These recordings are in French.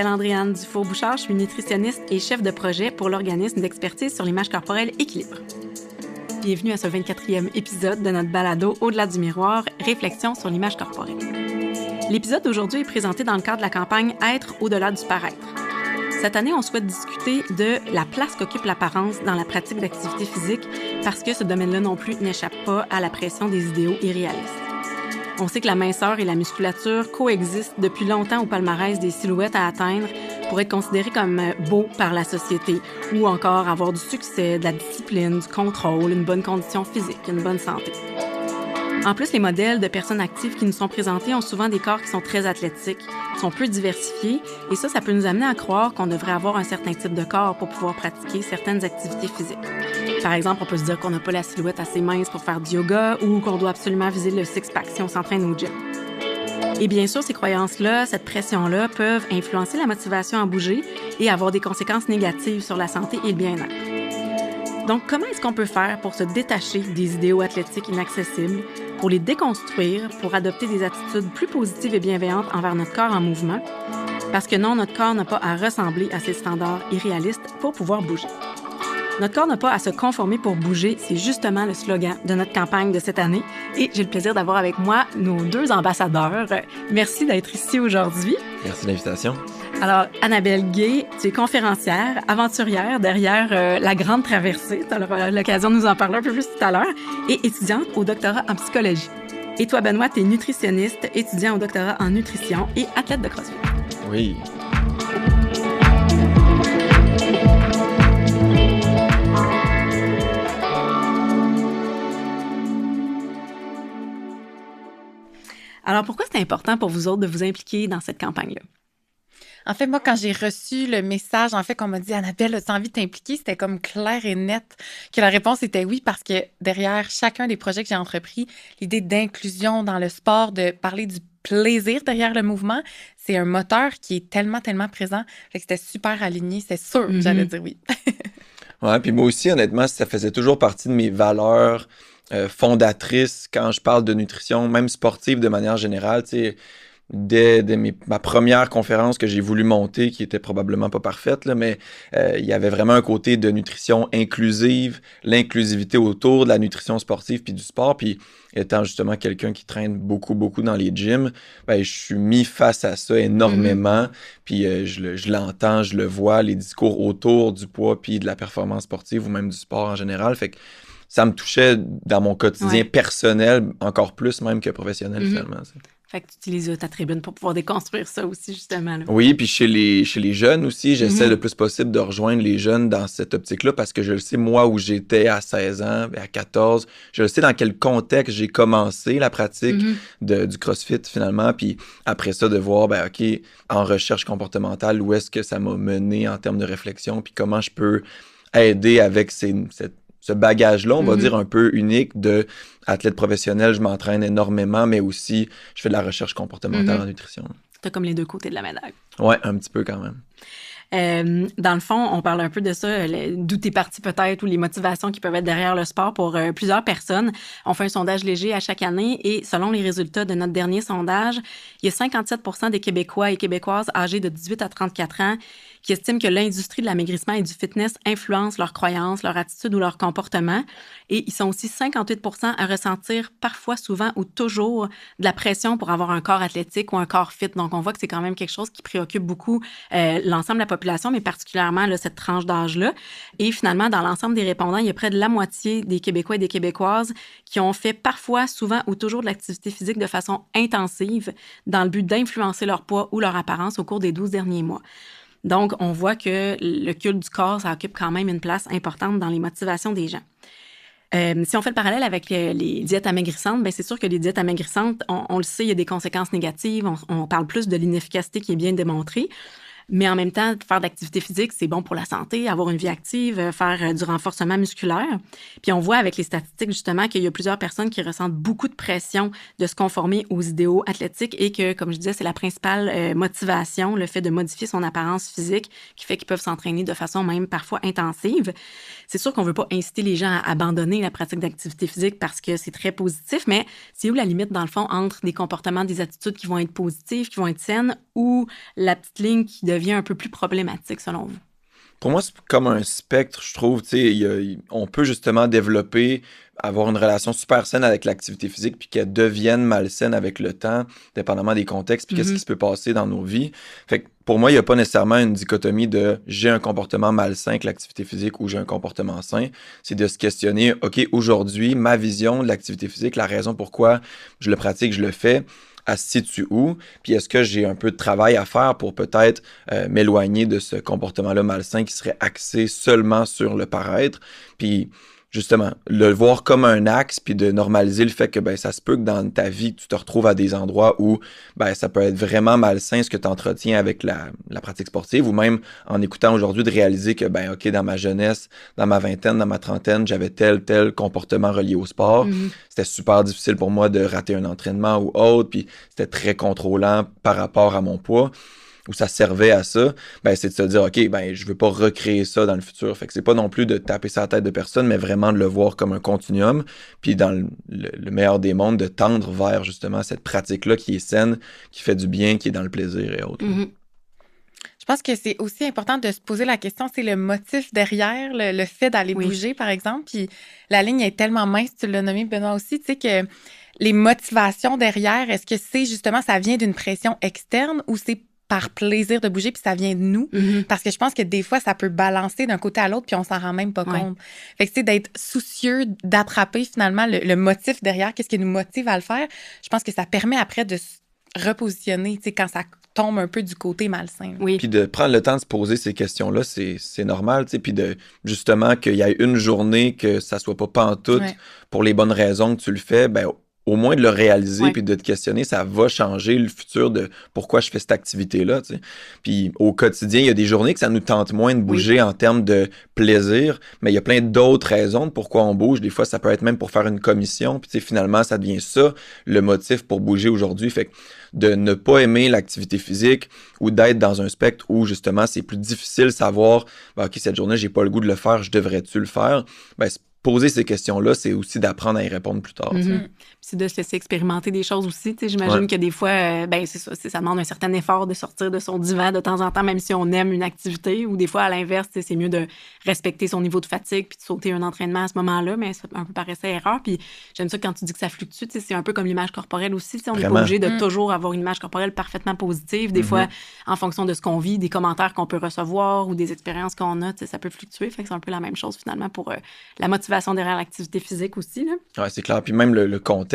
m'appelle Andréane Dufour-Bouchard, je suis nutritionniste et chef de projet pour l'organisme d'expertise sur l'image corporelle Équilibre. Bienvenue à ce 24e épisode de notre balado Au-delà du miroir, réflexion sur l'image corporelle. L'épisode d'aujourd'hui est présenté dans le cadre de la campagne Être au-delà du paraître. Cette année, on souhaite discuter de la place qu'occupe l'apparence dans la pratique d'activité physique parce que ce domaine-là non plus n'échappe pas à la pression des idéaux irréalistes. On sait que la minceur et la musculature coexistent depuis longtemps au palmarès des silhouettes à atteindre pour être considérées comme beaux par la société ou encore avoir du succès, de la discipline, du contrôle, une bonne condition physique, une bonne santé. En plus, les modèles de personnes actives qui nous sont présentés ont souvent des corps qui sont très athlétiques, sont peu diversifiés, et ça peut nous amener à croire qu'on devrait avoir un certain type de corps pour pouvoir pratiquer certaines activités physiques. Par exemple, on peut se dire qu'on n'a pas la silhouette assez mince pour faire du yoga ou qu'on doit absolument viser le six-pack si on s'entraîne au gym. Et bien sûr, ces croyances-là, cette pression-là, peuvent influencer la motivation à bouger et avoir des conséquences négatives sur la santé et le bien-être. Donc, comment est-ce qu'on peut faire pour se détacher des idéaux athlétiques inaccessibles, pour les déconstruire, pour adopter des attitudes plus positives et bienveillantes envers notre corps en mouvement? Parce que non, notre corps n'a pas à ressembler à ces standards irréalistes pour pouvoir bouger. Notre corps n'a pas à se conformer pour bouger, c'est justement le slogan de notre campagne de cette année. Et j'ai le plaisir d'avoir avec moi nos deux ambassadeurs. Merci d'être ici aujourd'hui. Merci de l'invitation. Alors, Annabelle Gay, tu es conférencière, aventurière derrière la Grande Traversée. Tu auras l'occasion de nous en parler un peu plus tout à l'heure. Et étudiante au doctorat en psychologie. Et toi, Benoît, tu es nutritionniste, étudiant au doctorat en nutrition et athlète de CrossFit. Oui. Alors, pourquoi c'est important pour vous autres de vous impliquer dans cette campagne-là? En fait, moi, quand j'ai reçu le message, qu'on m'a dit « Annabelle, as-tu envie de t'impliquer? » C'était comme clair et net que la réponse était oui, parce que derrière chacun des projets que j'ai entrepris, l'idée d'inclusion dans le sport, de parler du plaisir derrière le mouvement, c'est un moteur qui est tellement, tellement présent. Fait que c'était super aligné, c'est sûr que j'allais dire oui. Ouais, puis moi aussi, honnêtement, ça faisait toujours partie de mes valeurs fondatrices quand je parle de nutrition, même sportive de manière générale, tu sais. Dès ma première conférence que j'ai voulu monter, qui était probablement pas parfaite, là, mais il y avait vraiment un côté de nutrition inclusive, l'inclusivité autour de la nutrition sportive puis du sport. Puis étant justement quelqu'un qui traîne beaucoup, beaucoup dans les gyms, ben, je suis mis face à ça énormément. Puis je l'entends, je le vois, les discours autour du poids puis de la performance sportive ou même du sport en général. Fait que ça me touchait dans mon quotidien personnel, encore plus même que professionnel finalement. Ça. Fait que tu utilises ta tribune pour pouvoir déconstruire ça aussi, justement. Là. Oui, puis chez les jeunes aussi, j'essaie le plus possible de rejoindre les jeunes dans cette optique-là parce que je le sais, moi, où j'étais à 16 ans, à 14, je le sais dans quel contexte j'ai commencé la pratique du CrossFit, finalement. Puis après ça, de voir, ben OK, en recherche comportementale, où est-ce que ça m'a mené en termes de réflexion, puis comment je peux aider avec ce bagage-là, on va dire un peu unique de athlète professionnel, je m'entraîne énormément, mais aussi je fais de la recherche comportementale en nutrition. T'as comme les deux côtés de la médaille. Ouais, un petit peu quand même. Dans le fond, on parle un peu de ça, d'où t'es parti peut-être, ou les motivations qui peuvent être derrière le sport pour plusieurs personnes. On fait un sondage léger à chaque année et selon les résultats de notre dernier sondage, il y a 57% des Québécois et Québécoises âgés de 18 à 34 ans qui estiment que l'industrie de l'amaigrissement et du fitness influence leurs croyances, leur attitude ou leur comportement. Et ils sont aussi 58% à ressentir parfois, souvent ou toujours de la pression pour avoir un corps athlétique ou un corps fit. Donc, on voit que c'est quand même quelque chose qui préoccupe beaucoup l'ensemble de la population, mais particulièrement là, cette tranche d'âge-là. Et finalement, dans l'ensemble des répondants, il y a près de la moitié des Québécois et des Québécoises qui ont fait parfois, souvent ou toujours de l'activité physique de façon intensive dans le but d'influencer leur poids ou leur apparence au cours des 12 derniers mois. Donc, on voit que le culte du corps, ça occupe quand même une place importante dans les motivations des gens. Si on fait le parallèle avec les diètes amaigrissantes, bien, c'est sûr que les diètes amaigrissantes, on le sait, il y a des conséquences négatives. On parle plus de l'inefficacité qui est bien démontrée. Mais en même temps, faire de l'activité physique, c'est bon pour la santé, avoir une vie active, faire du renforcement musculaire. Puis on voit avec les statistiques, justement, qu'il y a plusieurs personnes qui ressentent beaucoup de pression de se conformer aux idéaux athlétiques et que, comme je disais, c'est la principale motivation, le fait de modifier son apparence physique qui fait qu'ils peuvent s'entraîner de façon même parfois intensive. C'est sûr qu'on ne veut pas inciter les gens à abandonner la pratique d'activité physique parce que c'est très positif, mais c'est où la limite, dans le fond, entre des comportements, des attitudes qui vont être positives, qui vont être saines, ou la petite ligne qui devient un peu plus problématique selon vous? Pour moi, c'est comme un spectre, je trouve. On peut justement développer, avoir une relation super saine avec l'activité physique, puis qu'elle devienne malsaine avec le temps, dépendamment des contextes, puis qu'est-ce qui se peut passer dans nos vies. Fait que pour moi, il n'y a pas nécessairement une dichotomie de j'ai un comportement malsain avec l'activité physique ou j'ai un comportement sain. C'est de se questionner, OK, aujourd'hui, ma vision de l'activité physique, la raison pourquoi je le pratique, je le fais, elle se situe où? Puis est-ce que j'ai un peu de travail à faire pour peut-être m'éloigner de ce comportement-là malsain qui serait axé seulement sur le paraître? Puis justement, le voir comme un axe, puis de normaliser le fait que ben ça se peut que dans ta vie, tu te retrouves à des endroits où ben ça peut être vraiment malsain ce que tu entretiens avec la pratique sportive, ou même en écoutant aujourd'hui de réaliser que ben OK, dans ma jeunesse, dans ma vingtaine, dans ma trentaine, j'avais tel comportement relié au sport. C'était super difficile pour moi de rater un entraînement ou autre, puis c'était très contrôlant par rapport à mon poids, où ça servait à ça, ben c'est de se dire, OK, ben je veux pas recréer ça dans le futur. Fait que c'est pas non plus de taper sur la tête de personne, mais vraiment de le voir comme un continuum, puis dans le meilleur des mondes, de tendre vers justement cette pratique-là qui est saine, qui fait du bien, qui est dans le plaisir et autres. Je pense que c'est aussi important de se poser la question, c'est le motif derrière le fait d'aller bouger, par exemple. Puis la ligne est tellement mince, tu l'as nommé, Benoît, aussi, tu sais, que les motivations derrière, est-ce que c'est justement, ça vient d'une pression externe ou c'est par plaisir de bouger, puis ça vient de nous. Parce que je pense que des fois, ça peut balancer d'un côté à l'autre, puis on s'en rend même pas compte. Fait que, tu sais, d'être soucieux d'attraper finalement le motif derrière, qu'est-ce qui nous motive à le faire, je pense que ça permet après de se repositionner, tu sais, quand ça tombe un peu du côté malsain. Puis de prendre le temps de se poser ces questions-là, c'est normal, tu sais, puis de justement qu'il y ait une journée que ça soit pas pantoute pour les bonnes raisons que tu le fais, ben au moins de le réaliser puis de te questionner, ça va changer le futur de pourquoi je fais cette activité-là, tu sais. Puis au quotidien, il y a des journées que ça nous tente moins de bouger en termes de plaisir, mais il y a plein d'autres raisons de pourquoi on bouge. Des fois, ça peut être même pour faire une commission, puis tu sais, finalement, ça devient ça, le motif pour bouger aujourd'hui. Fait que de ne pas aimer l'activité physique ou d'être dans un spectre où, justement, c'est plus difficile de savoir, ben, OK, cette journée, j'ai pas le goût de le faire, je devrais-tu le faire? Ben, poser ces questions-là, c'est aussi d'apprendre à y répondre plus tard. C'est de se laisser expérimenter des choses aussi. J'imagine que des fois, ben c'est ça demande un certain effort de sortir de son divan de temps en temps, même si on aime une activité. Ou des fois, à l'inverse, c'est mieux de respecter son niveau de fatigue puis de sauter un entraînement à ce moment-là, mais c'est un peu par essai erreur. Puis j'aime ça quand tu dis que ça fluctue. C'est un peu comme l'image corporelle aussi. On n'est pas obligé de toujours avoir une image corporelle parfaitement positive. Des fois, en fonction de ce qu'on vit, des commentaires qu'on peut recevoir ou des expériences qu'on a, ça peut fluctuer. Fait que c'est un peu la même chose finalement pour la motivation derrière l'activité physique aussi. Oui, c'est clair. Puis même le contexte,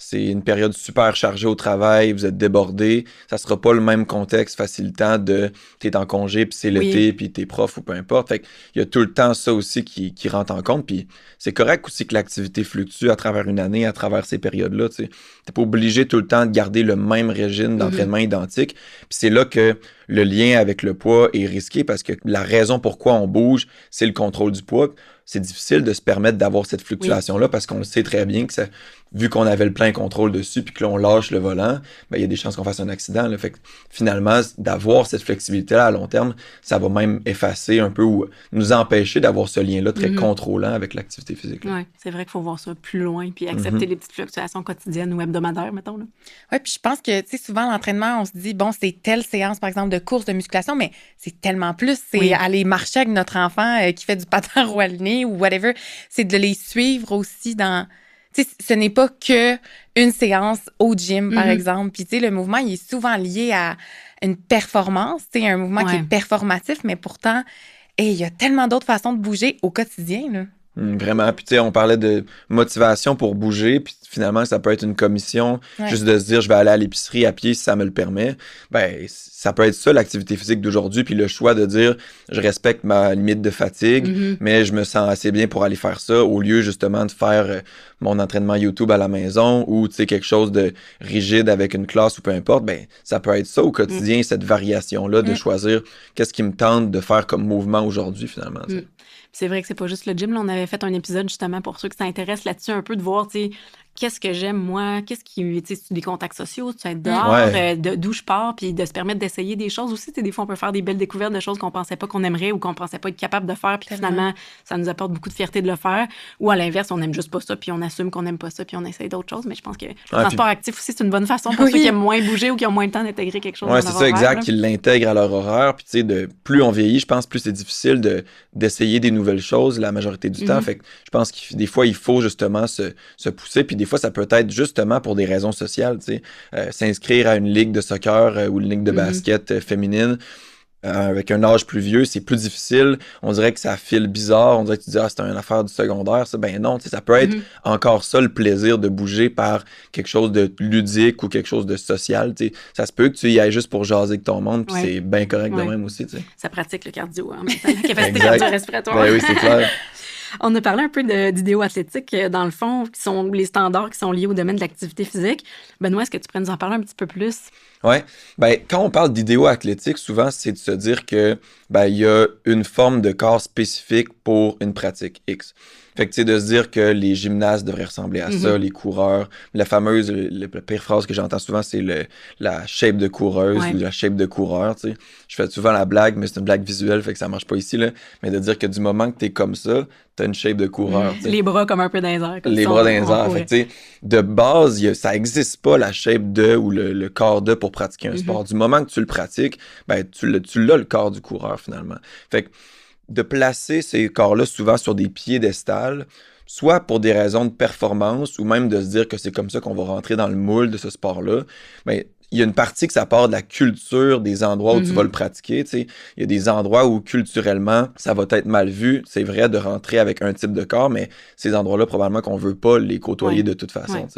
c'est une période super chargée au travail, vous êtes débordé. Ça sera pas le même contexte facilitant de t'es en congé, puis c'est l'été, puis t'es prof ou peu importe. Fait qu'il y a tout le temps ça aussi qui rentre en compte. Puis c'est correct aussi que l'activité fluctue à travers une année, à travers ces périodes-là. T'sais. T'es pas obligé tout le temps de garder le même régime d'entraînement identique. Puis c'est là que le lien avec le poids est risqué parce que la raison pourquoi on bouge, c'est le contrôle du poids. C'est difficile de se permettre d'avoir cette fluctuation-là parce qu'on le sait très bien que ça, vu qu'on avait le plein contrôle dessus puis que là, on lâche le volant, ben, il y a des chances qu'on fasse un accident. Là. Fait que finalement, d'avoir cette flexibilité-là à long terme, ça va même effacer un peu ou nous empêcher d'avoir ce lien-là très contrôlant avec l'activité physique. Oui, c'est vrai qu'il faut voir ça plus loin puis accepter les petites fluctuations quotidiennes ou hebdomadaires, mettons. Oui, puis je pense que, tu sais, souvent, l'entraînement, on se dit, bon, c'est telle séance, par exemple, de course, de musculation, mais c'est tellement plus. C'est aller marcher avec notre enfant qui fait du patin roulé ou whatever. C'est de les suivre aussi dans... Tu sais, ce n'est pas que une séance au gym, par exemple. Puis, tu sais, le mouvement, il est souvent lié à une performance, tu sais, un mouvement qui est performatif, mais pourtant, il y a tellement d'autres façons de bouger au quotidien, là. Vraiment. Puis, tu sais, on parlait de motivation pour bouger, puis finalement, ça peut être une commission, juste de se dire, je vais aller à l'épicerie à pied si ça me le permet. Ben, ça peut être ça, l'activité physique d'aujourd'hui, puis le choix de dire, je respecte ma limite de fatigue, mais je me sens assez bien pour aller faire ça, au lieu, justement, de faire mon entraînement YouTube à la maison ou, tu sais, quelque chose de rigide avec une classe ou peu importe. Ben, ça peut être ça au quotidien, cette variation-là de choisir qu'est-ce qui me tente de faire comme mouvement aujourd'hui, finalement. C'est vrai que c'est pas juste le gym. Là, on avait fait un épisode justement pour ceux qui s'intéressent là-dessus un peu de voir, tu sais, qu'est-ce que j'aime, moi, qu'est-ce qui, tu sais, c'est des contacts sociaux, tu être dehors, d'où je pars, puis de se permettre d'essayer des choses aussi. Tu sais, des fois, on peut faire des belles découvertes de choses qu'on pensait pas qu'on aimerait ou qu'on pensait pas être capable de faire, puis finalement, ça nous apporte beaucoup de fierté de le faire. Ou à l'inverse, on aime juste pas ça, puis on assume qu'on aime pas ça, puis on essaye d'autres choses. Mais je pense que le transport actif aussi, c'est une bonne façon pour ceux qui aiment moins bouger ou qui ont moins de temps d'intégrer quelque chose. Oui, c'est ça, exact, qu'ils l'intègrent à leur horaire. Puis, tu sais, plus on vieillit, je pense, plus c'est difficile d'essayer des nouvelles choses la majorité du temps. Fait que je pense que des fois, il faut justement se pousser. Puis, des fois, ça peut être justement pour des raisons sociales, tu sais. S'inscrire à une ligue de soccer ou une ligue de basket féminine. Avec un âge plus vieux, c'est plus difficile. On dirait que ça file bizarre. On dirait que tu dis, c'est une affaire du secondaire. Ça. Ben non, ça peut être encore ça, le plaisir de bouger par quelque chose de ludique ou quelque chose de social. T'sais. Ça se peut que tu y ailles juste pour jaser avec ton monde, puis c'est bien correct de même aussi. T'sais. Ça pratique le cardio, hein, la capacité cardio-respiratoire. Ben oui, c'est clair. On a parlé un peu d'idéaux athlétiques, dans le fond, qui sont les standards qui sont liés au domaine de l'activité physique. Benoît, est-ce que tu pourrais nous en parler un petit peu plus? Oui. Ben, quand on parle d'idéaux athlétiques, souvent, c'est de se dire que il y a une forme de corps spécifique pour une pratique X. Fait que, tu sais, de se dire que les gymnastes devraient ressembler à ça, les coureurs. La pire phrase que j'entends souvent, c'est la shape de coureuse ou la shape de coureur, tu sais. Je fais souvent la blague, mais c'est une blague visuelle, fait que ça marche pas ici, là. Mais de dire que du moment que t'es comme ça, t'as une shape de coureur, tu sais. Les bras comme un peu dans les airs. Les bras dans les airs. Fait que, tu sais, de base, ça existe pas la shape de ou le corps de pour pratiquer un sport. Du moment que tu le pratiques, tu l'as le corps du coureur, finalement. Fait que, de placer ces corps-là souvent sur des piédestals, soit pour des raisons de performance ou même de se dire que c'est comme ça qu'on va rentrer dans le moule de ce sport-là, mais il y a une partie que ça part de la culture des endroits où tu vas le pratiquer. Il y a des endroits où culturellement, ça va être mal vu. C'est vrai de rentrer avec un type de corps, mais ces endroits-là, probablement qu'on veut pas les côtoyer de toute façon.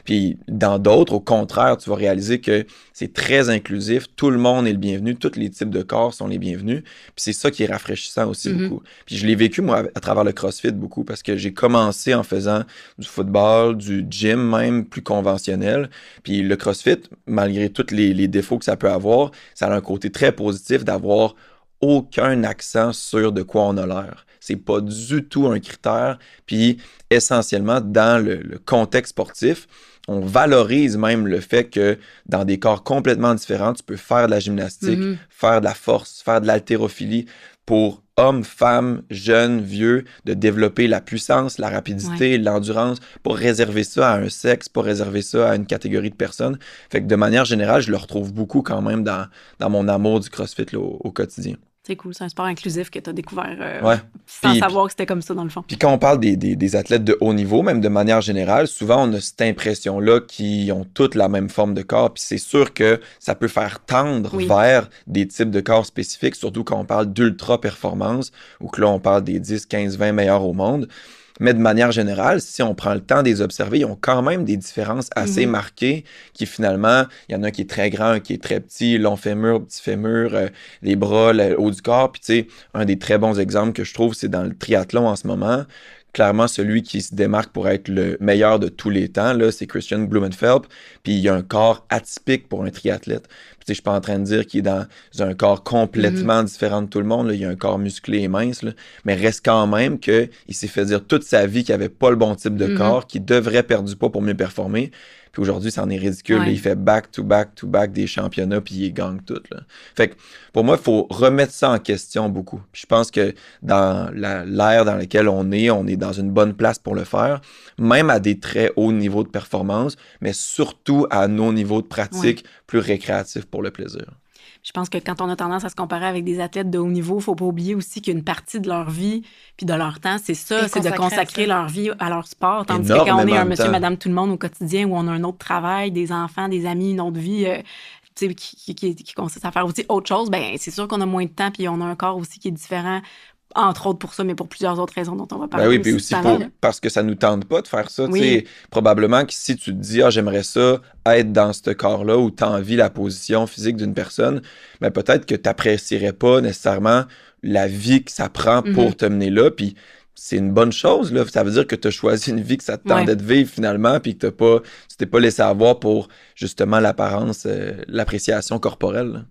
Puis dans d'autres, au contraire, tu vas réaliser que c'est très inclusif. Tout le monde est le bienvenu. Tous les types de corps sont les bienvenus. Puis c'est ça qui est rafraîchissant aussi beaucoup. Puis je l'ai vécu, moi, à travers le CrossFit beaucoup parce que j'ai commencé en faisant du football, du gym même, plus conventionnel. Puis le CrossFit, malgré tous les défauts que ça peut avoir, ça a un côté très positif d'avoir aucun accent sur de quoi on a l'air. C'est pas du tout un critère. Puis essentiellement, dans le contexte sportif, on valorise même le fait que dans des corps complètement différents, tu peux faire de la gymnastique, faire de la force, faire de l'haltérophilie pour hommes, femmes, jeunes, vieux, de développer la puissance, la rapidité, l'endurance, pour réserver ça à un sexe, pour réserver ça à une catégorie de personnes. Fait que de manière générale, je le retrouve beaucoup quand même dans mon amour du CrossFit là, au quotidien. C'est cool, c'est un sport inclusif que tu as découvert sans savoir que c'était comme ça dans le fond. Puis quand on parle des athlètes de haut niveau, même de manière générale, souvent on a cette impression-là qu'ils ont toutes la même forme de corps. Puis c'est sûr que ça peut faire tendre vers des types de corps spécifiques, surtout quand on parle d'ultra-performance ou que là on parle des 10, 15, 20 meilleurs au monde. Mais de manière générale, si on prend le temps de les observer, ils ont quand même des différences assez marquées qui finalement, il y en a un qui est très grand, un qui est très petit, long fémur, petit fémur, les bras, le haut du corps. Puis tu sais, un des très bons exemples que je trouve, c'est dans le triathlon en ce moment. Clairement, celui qui se démarque pour être le meilleur de tous les temps, là, c'est Christian Blumenfeld. Puis il a un corps atypique pour un triathlète. Puis, je suis pas en train de dire qu'il est dans un corps complètement différent de tout le monde. Là. Il a un corps musclé et mince. Là. Mais reste quand même qu'il s'est fait dire toute sa vie qu'il avait pas le bon type de corps, qu'il devrait perdre du poids pour mieux performer. Puis aujourd'hui, c'en est ridicule. Là, il fait back-to-back des championnats, puis il gagne tout. Là. Fait que pour moi, il faut remettre ça en question beaucoup. Puis je pense que dans l'ère dans laquelle on est dans une bonne place pour le faire, même à des très hauts niveaux de performance, mais surtout à nos niveaux de pratique plus récréatifs pour le plaisir. Je pense que quand on a tendance à se comparer avec des athlètes de haut niveau, il ne faut pas oublier aussi qu'une partie de leur vie puis de leur temps, c'est ça, c'est de consacrer leur vie à leur sport. Tandis que quand on est un monsieur, madame, tout le monde au quotidien où on a un autre travail, des enfants, des amis, une autre vie qui consiste à faire aussi autre chose, ben c'est sûr qu'on a moins de temps puis on a un corps aussi qui est différent. Entre autres pour ça, mais pour plusieurs autres raisons dont on va parler. Ben oui, puis aussi parce que ça nous tente pas de faire ça. Oui. Probablement que si tu te dis, j'aimerais ça être dans ce corps-là où tu envies la position physique d'une personne, ben peut-être que tu n'apprécierais pas nécessairement la vie que ça prend pour te mener là. Puis c'est une bonne chose. Là. Ça veut dire que tu as choisi une vie que ça te tentait de vivre finalement, puis que tu t'es pas laissé avoir pour justement l'apparence, l'appréciation corporelle.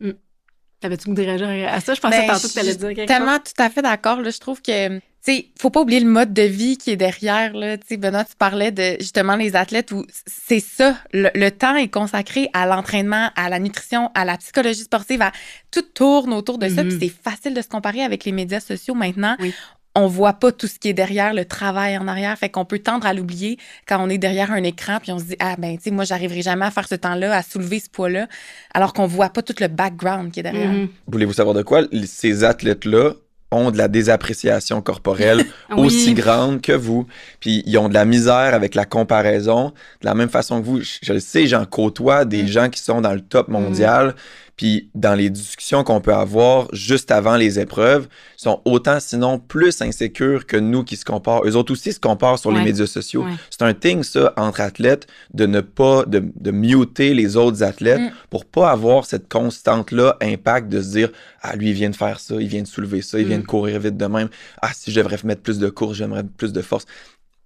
T'avais-tu goût de réagir à ça? Je pensais tantôt que t'allais dire quelque chose. Tellement tout à fait d'accord. Là, je trouve que, tu sais, faut pas oublier le mode de vie qui est derrière. Là. Tu sais, Benoît, tu parlais de justement les athlètes où c'est ça. Le temps est consacré à l'entraînement, à la nutrition, à la psychologie sportive. Tout tourne autour de ça. Puis c'est facile de se comparer avec les médias sociaux maintenant. Oui. On voit pas tout ce qui est derrière, le travail en arrière. Fait qu'on peut tendre à l'oublier quand on est derrière un écran puis on se dit, ah ben, tu sais, moi, j'arriverai jamais à faire ce temps-là, à soulever ce poids-là, alors qu'on voit pas tout le background qui est derrière. Voulez-vous savoir de quoi? Ces athlètes-là ont de la désappréciation corporelle aussi grande que vous. Puis ils ont de la misère avec la comparaison. De la même façon que vous, je le sais, j'en côtoie des gens qui sont dans le top mondial. Puis dans les discussions qu'on peut avoir juste avant les épreuves, sont autant, sinon plus insécures que nous qui se comparent. Eux autres aussi se comparent sur les médias sociaux. C'est un thing, ça, entre athlètes, de ne pas, de muter les autres athlètes pour pas avoir cette constante-là, impact de se dire, ah, lui, il vient de faire ça, il vient de soulever ça, il vient de courir vite de même. Ah, si je devrais mettre plus de course, j'aimerais plus de force.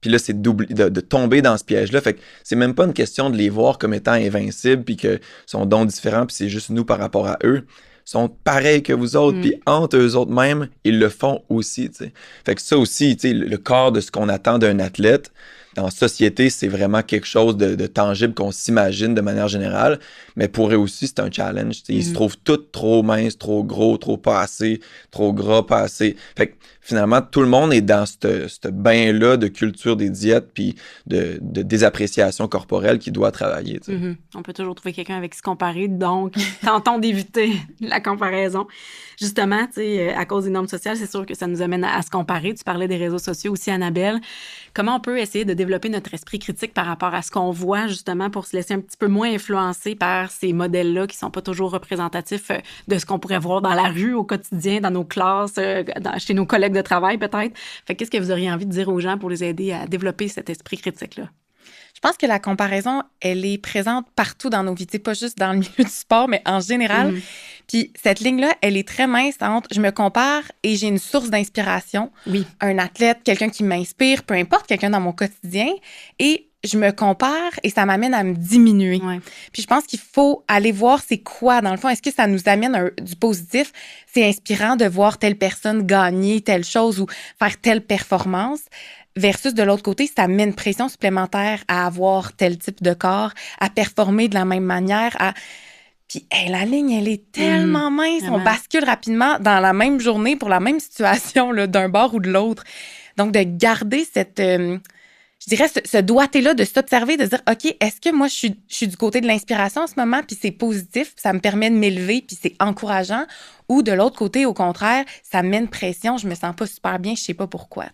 Puis là, c'est de tomber dans ce piège-là. Fait que c'est même pas une question de les voir comme étant invincibles puis qu'ils sont donc différents puis c'est juste nous par rapport à eux. Ils sont pareils que vous autres puis entre eux autres même, ils le font aussi, tu sais. Fait que ça aussi, tu sais, le corps de ce qu'on attend d'un athlète, en société, c'est vraiment quelque chose de tangible qu'on s'imagine de manière générale. Mais pour eux aussi, c'est un challenge. Ils se trouvent tous trop minces, trop gros, trop pas assez, trop gras, pas assez. Fait que finalement, tout le monde est dans ce bain-là de culture des diètes puis de désappréciation corporelle qui doit travailler. On peut toujours trouver quelqu'un avec qui se comparer. Donc, tentons d'éviter la comparaison. Justement, à cause des normes sociales, c'est sûr que ça nous amène à se comparer. Tu parlais des réseaux sociaux aussi, Annabelle. Comment on peut essayer de développer notre esprit critique par rapport à ce qu'on voit, justement, pour se laisser un petit peu moins influencer par ces modèles-là qui sont pas toujours représentatifs de ce qu'on pourrait voir dans la rue, au quotidien, dans nos classes, chez nos collègues de travail, peut-être. Fait qu'est-ce que vous auriez envie de dire aux gens pour les aider à développer cet esprit critique-là? Je pense que la comparaison, elle est présente partout dans nos vies, pas juste dans le milieu du sport, mais en général. Puis cette ligne-là, elle est très mince entre je me compare et j'ai une source d'inspiration. Oui. Un athlète, quelqu'un qui m'inspire, peu importe, quelqu'un dans mon quotidien. Et je me compare et ça m'amène à me diminuer. Ouais. Puis je pense qu'il faut aller voir c'est quoi, dans le fond. Est-ce que ça nous amène du positif? C'est inspirant de voir telle personne gagner telle chose ou faire telle performance. Versus de l'autre côté, ça met une pression supplémentaire à avoir tel type de corps, à performer de la même manière, Puis la ligne, elle est tellement mince. Vraiment. On bascule rapidement dans la même journée pour la même situation là, d'un bord ou de l'autre. Donc, de garder cette... je dirais ce doigté-là de s'observer, de dire, OK, est-ce que moi, je suis du côté de l'inspiration en ce moment, puis c'est positif, ça me permet de m'élever, puis c'est encourageant, ou de l'autre côté, au contraire, ça me met une pression, je me sens pas super bien, je sais pas pourquoi.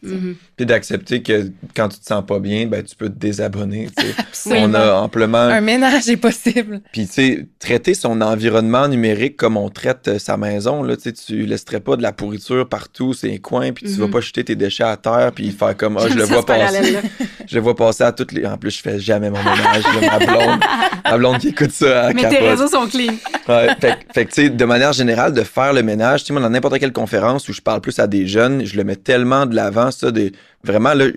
Puis d'accepter que quand tu te sens pas bien, ben tu peux te désabonner. Absolument. On a amplement... Un ménage est possible. Puis tu sais, traiter son environnement numérique comme on traite sa maison, là, tu laisserais pas de la pourriture partout, c'est coins, puis tu vas pas jeter tes déchets à terre, puis faire comme, je le vois passer. Je le vois passer à toutes les... En plus, je fais jamais mon ménage. Ma blonde qui écoute ça, mais capote. tes réseaux sont clean. Ouais, fait que tu sais, de manière générale, de faire le ménage, tu sais, moi, dans n'importe quelle conférence où je parle plus à des jeunes, je le mets tellement de l'avant, ça, vraiment, là,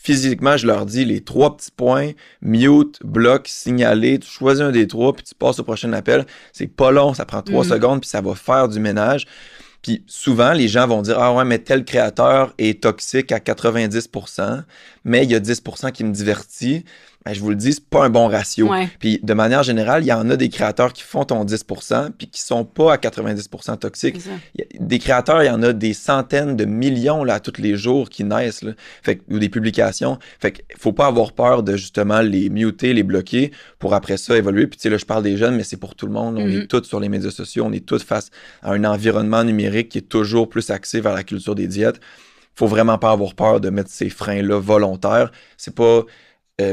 physiquement, je leur dis les 3 petits points, mute, bloc, signaler, tu choisis un des 3, puis tu passes au prochain appel. C'est pas long, ça prend 3 secondes, puis ça va faire du ménage. Puis souvent, les gens vont dire « Ah ouais, mais tel créateur est toxique à 90%, mais il y a 10% qui me divertit. » Ben, je vous le dis, c'est pas un bon ratio. Ouais. Puis de manière générale, il y en a des créateurs qui font ton 10% puis qui sont pas à 90% toxiques. Des créateurs, il y en a des centaines de millions là, tous les jours qui naissent, là. Ou des publications. Fait qu'il faut pas avoir peur de justement les muter, les bloquer pour après ça évoluer. Puis tu sais, là, je parle des jeunes, mais c'est pour tout le monde. On est tous sur les médias sociaux, on est tous face à un environnement numérique qui est toujours plus axé vers la culture des diètes. Faut vraiment pas avoir peur de mettre ces freins-là volontaires. C'est pas...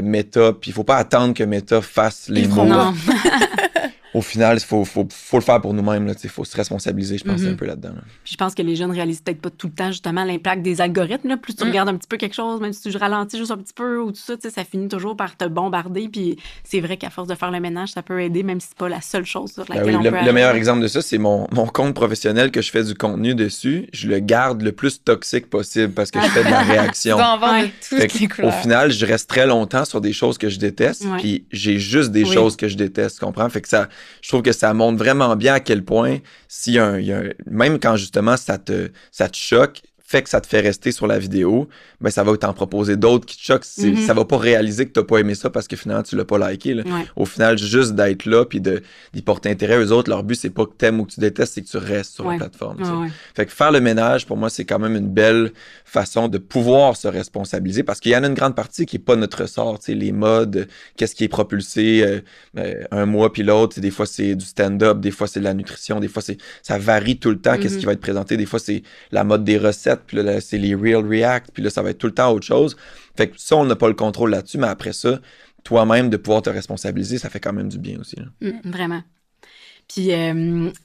Meta, puis il faut pas attendre que Meta fasse les mots. Non. Au final, il faut le faire pour nous-mêmes. Il faut se responsabiliser, je pense, un peu là-dedans. Là. Puis je pense que les jeunes réalisent peut-être pas tout le temps, justement, l'impact des algorithmes. Là. Plus tu regardes un petit peu quelque chose, même si tu ralentis juste un petit peu ou tout ça, ça finit toujours par te bombarder. Puis c'est vrai qu'à force de faire le ménage, ça peut aider, même si c'est pas la seule chose sur laquelle on peut le meilleur exemple de ça, c'est mon compte professionnel que je fais du contenu dessus. Je le garde le plus toxique possible parce que je fais de la réaction. Tu dois en vendre de toutes les couleurs. Au final, je reste très longtemps sur des choses que je déteste, puis j'ai juste des choses que je déteste, tu comprends? Fait que je trouve que ça montre vraiment bien à quel point, même quand justement ça te choque, fait que ça te fait rester sur la vidéo, ben ça va t'en proposer d'autres qui te choquent. Ça va pas réaliser que t'as pas aimé ça parce que finalement tu l'as pas liké. Là. Ouais. Au final, juste d'être là puis d'y porter intérêt, eux autres, leur but c'est pas que t'aimes ou que tu détestes, c'est que tu restes sur la plateforme. Ouais. Fait que faire le ménage, pour moi, c'est quand même une belle façon de pouvoir se responsabiliser parce qu'il y en a une grande partie qui est pas notre ressort. Les modes, qu'est-ce qui est propulsé un mois puis l'autre. Des fois, c'est du stand-up, des fois, c'est de la nutrition, des fois, ça varie tout le temps. Qu'est-ce qui va être présenté? Des fois, c'est la mode des recettes, puis là, c'est les Real React, puis là, ça va être tout le temps autre chose. Fait que ça, on n'a pas le contrôle là-dessus, mais après ça, toi-même, de pouvoir te responsabiliser, ça fait quand même du bien aussi. Là. Vraiment. Puis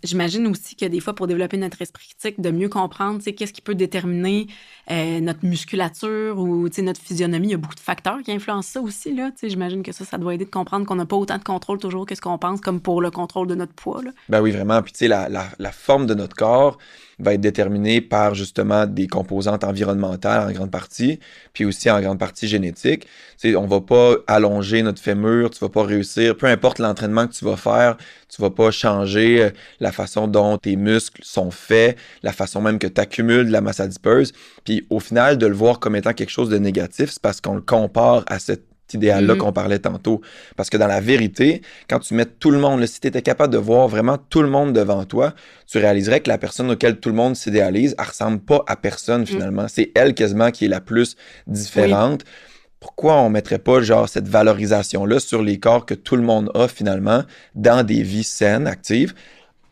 j'imagine aussi que des fois, pour développer notre esprit critique, de mieux comprendre qu'est-ce qui peut déterminer notre musculature ou notre physionomie. Il y a beaucoup de facteurs qui influencent ça aussi. Là. J'imagine que ça doit aider de comprendre qu'on n'a pas autant de contrôle toujours que ce qu'on pense, comme pour le contrôle de notre poids. Là. Ben oui, vraiment. Puis la forme de notre corps va être déterminée par justement des composantes environnementales en grande partie, puis aussi en grande partie génétique. On va pas allonger notre fémur, tu vas pas réussir, peu importe l'entraînement que tu vas faire, tu vas pas changer la façon dont tes muscles sont faits, la façon même que tu accumules de la masse adipeuse. Puis au final, de le voir comme étant quelque chose de négatif, c'est parce qu'on le compare à cet idéal-là qu'on parlait tantôt. Parce que dans la vérité, quand tu mets tout le monde, là, si tu étais capable de voir vraiment tout le monde devant toi, tu réaliserais que la personne auquel tout le monde s'idéalise, elle ressemble pas à personne finalement. C'est elle quasiment qui est la plus différente. Oui. Pourquoi on mettrait pas genre cette valorisation-là sur les corps que tout le monde a finalement dans des vies saines, actives?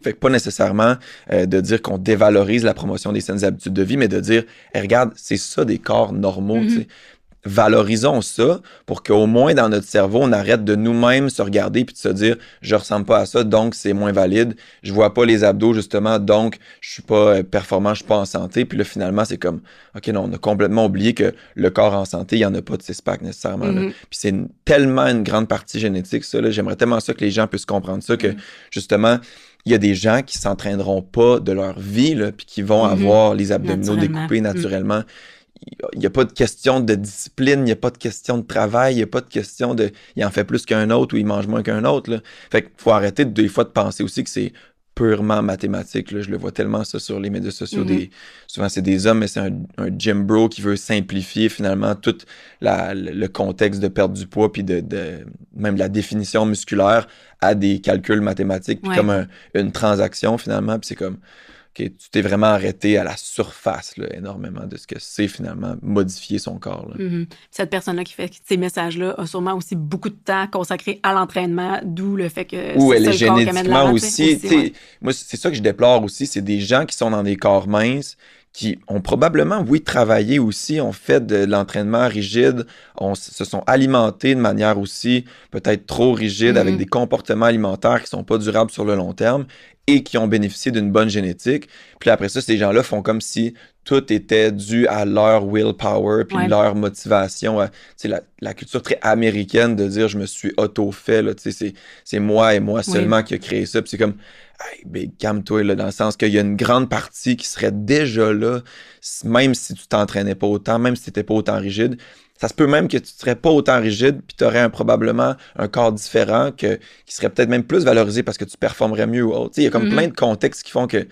Fait que pas nécessairement de dire qu'on dévalorise la promotion des saines habitudes de vie, mais de dire hey, regarde, c'est ça des corps normaux, tu sais. Valorisons ça pour qu'au moins dans notre cerveau, on arrête de nous-mêmes se regarder puis de se dire je ressemble pas à ça, donc c'est moins valide. Je vois pas les abdos justement, donc je suis pas performant, je suis pas en santé. Puis là, finalement, c'est comme OK, non, on a complètement oublié que le corps en santé, il y en a pas de six-pack nécessairement. Là. Puis c'est tellement une grande partie génétique, ça. Là. J'aimerais tellement ça que les gens puissent comprendre ça, que justement, il y a des gens qui s'entraîneront pas de leur vie, là, puis qui vont avoir les abdominaux découpés naturellement. Il n'y a pas de question de discipline, il n'y a pas de question de travail, il n'y a pas de question de il en fait plus qu'un autre ou il mange moins qu'un autre. Là. Fait qu'il faut arrêter des fois de penser aussi que c'est purement mathématique. Là. Je le vois tellement ça sur les médias sociaux. Souvent, c'est des hommes, mais c'est un gym bro qui veut simplifier finalement tout le contexte de perte du poids puis même de la définition musculaire à des calculs mathématiques puis comme une transaction finalement. Puis c'est comme tu t'es vraiment arrêté à la surface là, énormément de ce que c'est finalement modifier son corps. Là. Cette personne-là qui fait ces messages-là a sûrement aussi beaucoup de temps consacré à l'entraînement, d'où le fait que ou c'est elle ça est le corps qu'elle met de l'avant, génétiquement aussi. Moi, c'est ça que je déplore aussi, c'est des gens qui sont dans des corps minces, qui ont probablement, oui, travaillé aussi, ont fait de l'entraînement rigide, se sont alimentés de manière aussi peut-être trop rigide, avec des comportements alimentaires qui sont pas durables sur le long terme, et qui ont bénéficié d'une bonne génétique. Puis après ça, ces gens-là font comme si tout était dû à leur willpower, puis leur motivation. La culture très américaine de dire « je me suis auto-fait », c'est moi et moi seulement qui a créé ça. Puis c'est comme hey, ben, calme-toi, là, dans le sens qu'il y a une grande partie qui serait déjà là, même si tu t'entraînais pas autant, même si tu n'étais pas autant rigide. Ça se peut même que tu ne serais pas autant rigide, puis tu aurais probablement un corps différent qui serait peut-être même plus valorisé parce que tu performerais mieux ou autre. Il y a comme plein de contextes qui font que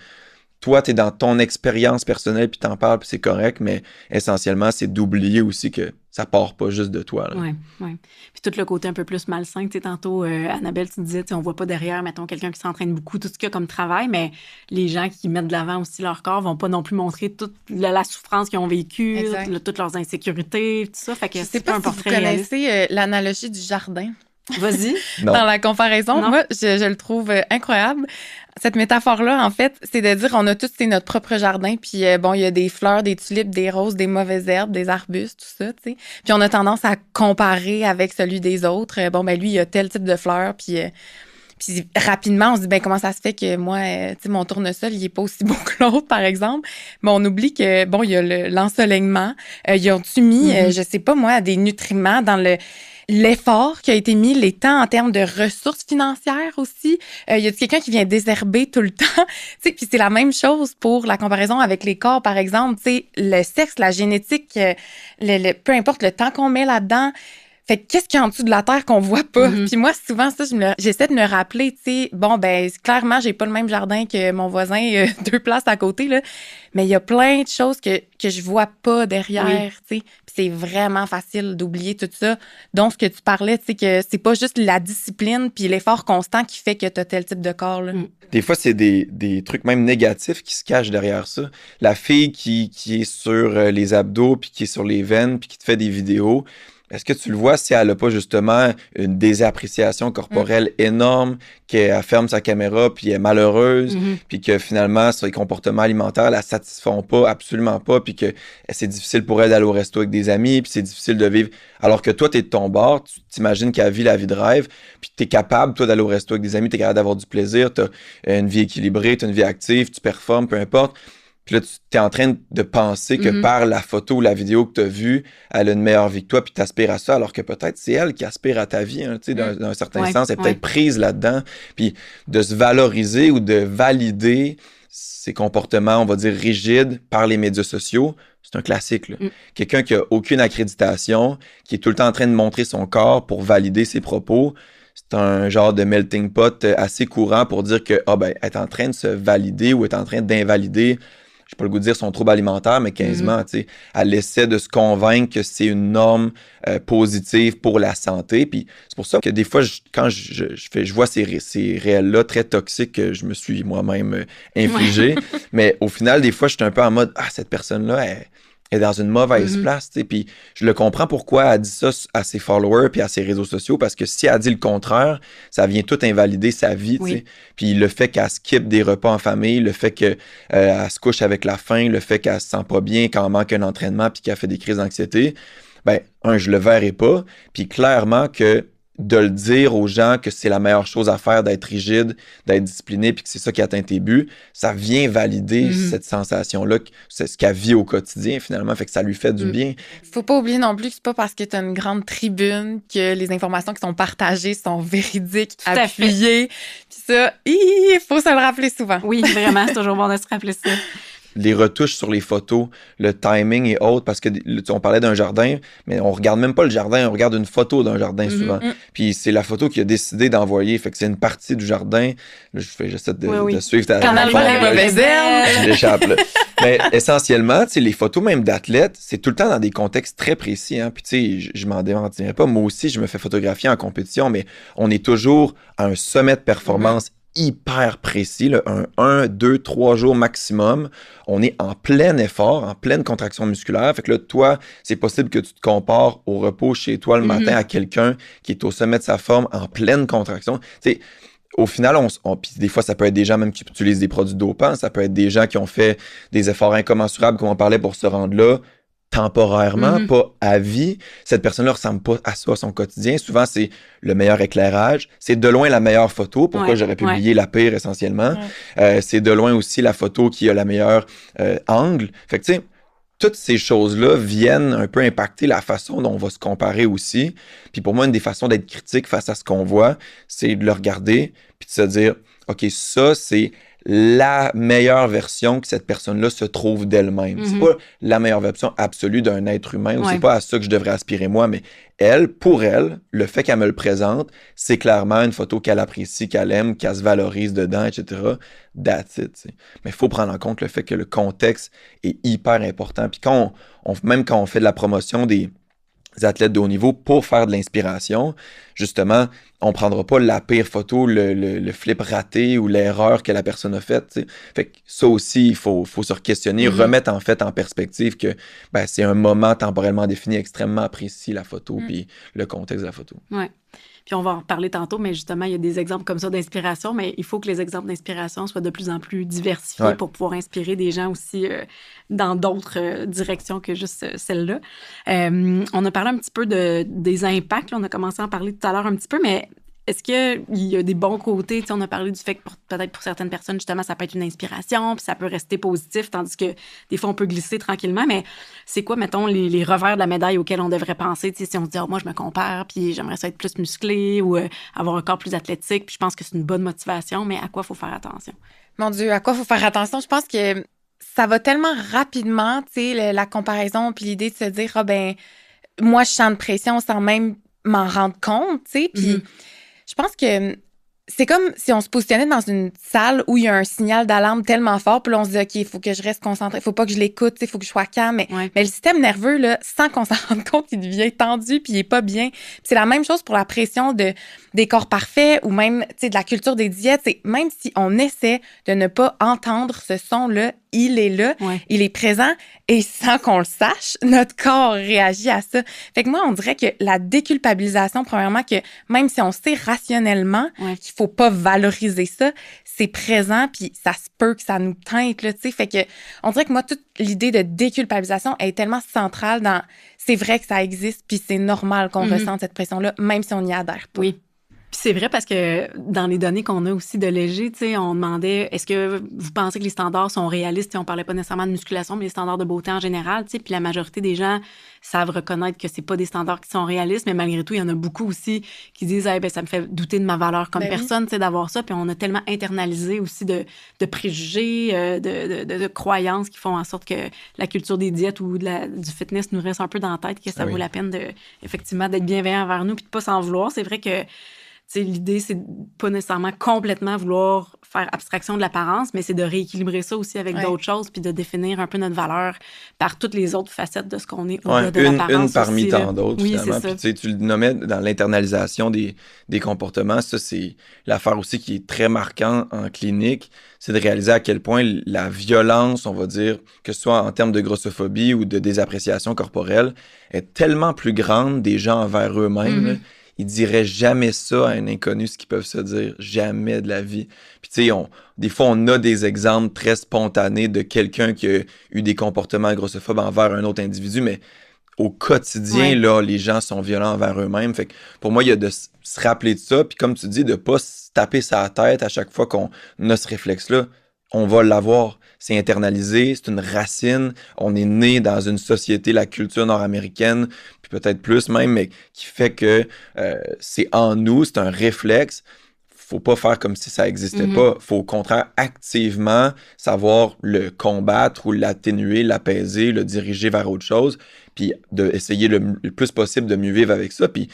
toi, tu es dans ton expérience personnelle, puis tu en parles, puis c'est correct, mais essentiellement, c'est d'oublier aussi que ça part pas juste de toi. Oui. Puis tout le côté un peu plus malsain, tu sais, tantôt, Annabelle, tu disais, on voit pas derrière, mettons, quelqu'un qui s'entraîne beaucoup, tout ce qu'il y a comme travail, mais les gens qui mettent de l'avant aussi leur corps vont pas non plus montrer toute la souffrance qu'ils ont vécue, toutes leurs insécurités, tout ça. Fait que c'est pas un portrait réaliste. Vous connaissez l'analogie du jardin? Vas-y. Dans la comparaison, moi, je le trouve incroyable. Cette métaphore-là, en fait, c'est de dire on a tous notre propre jardin, puis bon, il y a des fleurs, des tulipes, des roses, des mauvaises herbes, des arbustes, tout ça, tu sais. Puis on a tendance à comparer avec celui des autres. Bon, ben lui, il a tel type de fleurs, puis rapidement, on se dit, ben comment ça se fait que moi, tu sais, mon tournesol, il est pas aussi beau que l'autre, par exemple. Mais on oublie que, bon, il y a l'ensoleillement. Ils ont-tu mis, je sais pas moi, des nutriments dans l'effort qui a été mis, les temps en termes de ressources financières aussi. Y a quelqu'un qui vient désherber tout le temps? Tu sais, puis c'est la même chose pour la comparaison avec les corps, par exemple. Tu sais, le sexe, la génétique, peu importe le temps qu'on met là-dedans, Fait que qu'est-ce qu'il y a en dessous de la terre qu'on voit pas? Puis moi, souvent, ça, j'essaie de me rappeler, tu sais, bon, ben, clairement, j'ai pas le même jardin que mon voisin 2 places à côté, là. Mais il y a plein de choses que je vois pas derrière, tu sais. Puis c'est vraiment facile d'oublier tout ça. Donc, ce que tu parlais, tu sais, que c'est pas juste la discipline puis l'effort constant qui fait que t'as tel type de corps, là. Des fois, c'est des trucs même négatifs qui se cachent derrière ça. La fille qui est sur les abdos, puis qui est sur les veines, puis qui te fait des vidéos, est-ce que tu le vois si elle n'a pas justement une désappréciation corporelle énorme, qu'elle ferme sa caméra, puis elle est malheureuse, puis que finalement, ses comportements alimentaires la satisfont pas, absolument pas, puis que c'est difficile pour elle d'aller au resto avec des amis, puis c'est difficile de vivre. Alors que toi, tu es de ton bord, tu t'imagines qu'elle vit la vie de rêve, puis tu es capable, toi, d'aller au resto avec des amis, tu es capable d'avoir du plaisir, tu as une vie équilibrée, tu as une vie active, tu performes, peu importe. Puis là, tu es en train de penser que par la photo ou la vidéo que tu as vue, elle a une meilleure vie que toi, puis tu aspires à ça, alors que peut-être c'est elle qui aspire à ta vie, hein, tu sais, d'un certain sens. Elle est peut-être prise là-dedans. Puis de se valoriser ou de valider ses comportements, on va dire, rigides par les médias sociaux, c'est un classique. Là. Quelqu'un qui a aucune accréditation, qui est tout le temps en train de montrer son corps pour valider ses propos, c'est un genre de melting pot assez courant pour dire que, elle est en train de se valider ou est en train d'invalider, j'ai pas le goût de dire son trouble alimentaire, mais quasiment, tu sais, elle essaie de se convaincre que c'est une norme positive pour la santé. Puis c'est pour ça que des fois, quand je vois ces réels-là très toxiques que je me suis moi-même infligé, mais au final, des fois, je suis un peu en mode, cette personne-là, elle est dans une mauvaise place, tu sais, puis je le comprends pourquoi elle dit ça à ses followers puis à ses réseaux sociaux, parce que si elle dit le contraire, ça vient tout invalider sa vie, tu sais, puis le fait qu'elle skip des repas en famille, le fait qu'elle se couche avec la faim, le fait qu'elle se sent pas bien, qu'elle manque un entraînement puis qu'elle fait des crises d'anxiété, je le verrai pas, puis clairement que de le dire aux gens que c'est la meilleure chose à faire, d'être rigide, d'être discipliné, puis que c'est ça qui atteint tes buts, ça vient valider cette sensation-là, c'est ce qu'elle vit au quotidien, finalement, fait que ça lui fait du bien. Faut pas oublier non plus que c'est pas parce que tu as une grande tribune que les informations qui sont partagées sont véridiques, appuyées. Puis ça, il faut se le rappeler souvent. Oui, vraiment, c'est toujours bon de se rappeler ça. Les retouches sur les photos, le timing et autres, parce que on parlait d'un jardin, mais on regarde même pas le jardin, on regarde une photo d'un jardin souvent. Puis c'est la photo qu'il a décidé d'envoyer, fait que c'est une partie du jardin. Là, j'essaie de suivre ta je l'échappe, là. Mais essentiellement, tu sais, les photos même d'athlètes, c'est tout le temps dans des contextes très précis, hein. Puis tu sais, je m'en démentirais pas. Moi aussi, je me fais photographier en compétition, mais on est toujours à un sommet de performance hyper précis, là, 1, 2, 3 jours maximum. On est en plein effort, en pleine contraction musculaire. Fait que là, toi, c'est possible que tu te compares au repos chez toi le matin à quelqu'un qui est au sommet de sa forme en pleine contraction. Tu sais, au final, puis des fois, ça peut être des gens même qui utilisent des produits dopants, ça peut être des gens qui ont fait des efforts incommensurables, comme on parlait, pour se rendre là, temporairement, pas à vie. Cette personne-là ressemble pas à ça à son quotidien. Souvent, c'est le meilleur éclairage. C'est de loin la meilleure photo. Pourquoi j'aurais publié la pire, essentiellement. C'est de loin aussi la photo qui a la meilleure angle. Fait que, tu sais, toutes ces choses-là viennent un peu impacter la façon dont on va se comparer aussi. Puis pour moi, une des façons d'être critique face à ce qu'on voit, c'est de le regarder puis de se dire, OK, ça, c'est la meilleure version que cette personne-là se trouve d'elle-même. C'est pas la meilleure version absolue d'un être humain, ou c'est pas à ça que je devrais aspirer moi, mais elle, pour elle, le fait qu'elle me le présente, c'est clairement une photo qu'elle apprécie, qu'elle aime, qu'elle se valorise dedans, etc. That's it, t'sais. Mais il faut prendre en compte le fait que le contexte est hyper important. Puis même quand on fait de la promotion des athlètes de haut niveau pour faire de l'inspiration, justement, on prendra pas la pire photo, le flip raté ou l'erreur que la personne a faite. T'sais. Fait que ça aussi, il faut se questionner, remettre en fait en perspective que c'est un moment temporellement défini extrêmement précis, la photo, puis le contexte de la photo. Ouais. Puis on va en reparler tantôt, mais justement, il y a des exemples comme ça d'inspiration, mais il faut que les exemples d'inspiration soient de plus en plus diversifiés pour pouvoir inspirer des gens aussi dans d'autres directions que juste celle-là. On a parlé un petit peu des impacts. Là, on a commencé à en parler tout à l'heure un petit peu, mais est-ce qu'il y a des bons côtés? T'sais, on a parlé du fait que peut-être pour certaines personnes, justement, ça peut être une inspiration, puis ça peut rester positif, tandis que des fois, on peut glisser tranquillement. Mais c'est quoi, mettons, les revers de la médaille auxquels on devrait penser? Si on se dit, moi, je me compare, puis j'aimerais ça être plus musclé ou avoir un corps plus athlétique, puis je pense que c'est une bonne motivation, mais à quoi il faut faire attention? Mon Dieu, à quoi il faut faire attention? Je pense que ça va tellement rapidement, tu sais, la comparaison, puis l'idée de se dire, moi, je sens de pression sans même m'en rendre compte, tu sais. Puis je pense que c'est comme si on se positionnait dans une salle où il y a un signal d'alarme tellement fort, puis là, on se dit, OK, il faut que je reste concentré, il faut pas que je l'écoute, il faut que je sois calme. Mais le système nerveux, là, sans qu'on s'en rende compte, il devient tendu, puis il est pas bien. Puis c'est la même chose pour la pression des corps parfaits ou même, tu sais, de la culture des diètes. C'est, même si on essaie de ne pas entendre ce son-là, il est là, il est présent, et sans qu'on le sache, notre corps réagit à ça. Fait que moi, on dirait que la déculpabilisation, premièrement, que même si on sait rationnellement qu'il faut pas valoriser ça, c'est présent, puis ça se peut que ça nous teinte, là, tu sais. Fait que on dirait que moi, toute l'idée de déculpabilisation est tellement centrale dans... C'est vrai que ça existe, puis c'est normal qu'on ressente cette pression-là, même si on n'y adhère pas. Oui. Puis c'est vrai parce que dans les données qu'on a aussi de Léger, tu sais, on demandait est-ce que vous pensez que les standards sont réalistes? T'sais, on parlait pas nécessairement de musculation, mais les standards de beauté en général, tu sais. Puis la majorité des gens savent reconnaître que c'est pas des standards qui sont réalistes, mais malgré tout, il y en a beaucoup aussi qui disent ben ça me fait douter de ma valeur comme personne, tu sais, d'avoir ça. Puis on a tellement internalisé aussi de préjugés, de croyances qui font en sorte que la culture des diètes ou du fitness nous reste un peu dans la tête, que ça vaut la peine effectivement d'être bienveillant envers nous puis de pas s'en vouloir. C'est vrai que t'sais, l'idée, c'est pas nécessairement complètement vouloir faire abstraction de l'apparence, mais c'est de rééquilibrer ça aussi avec d'autres choses puis de définir un peu notre valeur par toutes les autres facettes de ce qu'on est au-delà de l'apparence. Une parmi aussi, tant d'autres, oui, finalement. Puis tu le nommais dans l'internalisation des comportements. Ça, c'est l'affaire aussi qui est très marquante en clinique. C'est de réaliser à quel point la violence, on va dire, que ce soit en termes de grossophobie ou de désappréciation corporelle, est tellement plus grande des gens envers eux-mêmes. Ils diraient jamais ça à un inconnu, ce qu'ils peuvent se dire, jamais de la vie. Puis tu sais, des fois, on a des exemples très spontanés de quelqu'un qui a eu des comportements grossophobes envers un autre individu, mais au quotidien, là, les gens sont violents envers eux-mêmes. Fait que pour moi, il y a de se rappeler de ça, puis comme tu dis, de pas se taper sa tête à chaque fois qu'on a ce réflexe-là. On va l'avoir. C'est internalisé, c'est une racine. On est né dans une société, la culture nord-américaine, puis peut-être plus même, mais qui fait que c'est en nous, c'est un réflexe. Faut pas faire comme si ça n'existait pas. Faut au contraire activement savoir le combattre ou l'atténuer, l'apaiser, le diriger vers autre chose, puis d'essayer le plus possible de mieux vivre avec ça. Puis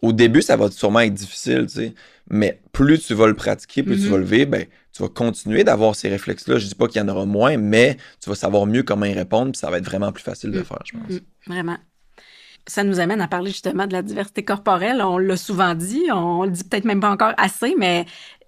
au début, ça va sûrement être difficile, tu sais, mais plus tu vas le pratiquer, plus tu vas le vivre, ben tu vas continuer d'avoir ces réflexes-là. Je dis pas qu'il y en aura moins, mais tu vas savoir mieux comment y répondre, puis ça va être vraiment plus facile de faire, je pense. Vraiment. Ça nous amène à parler justement de la diversité corporelle. On l'a souvent dit, on le dit peut-être même pas encore assez, mais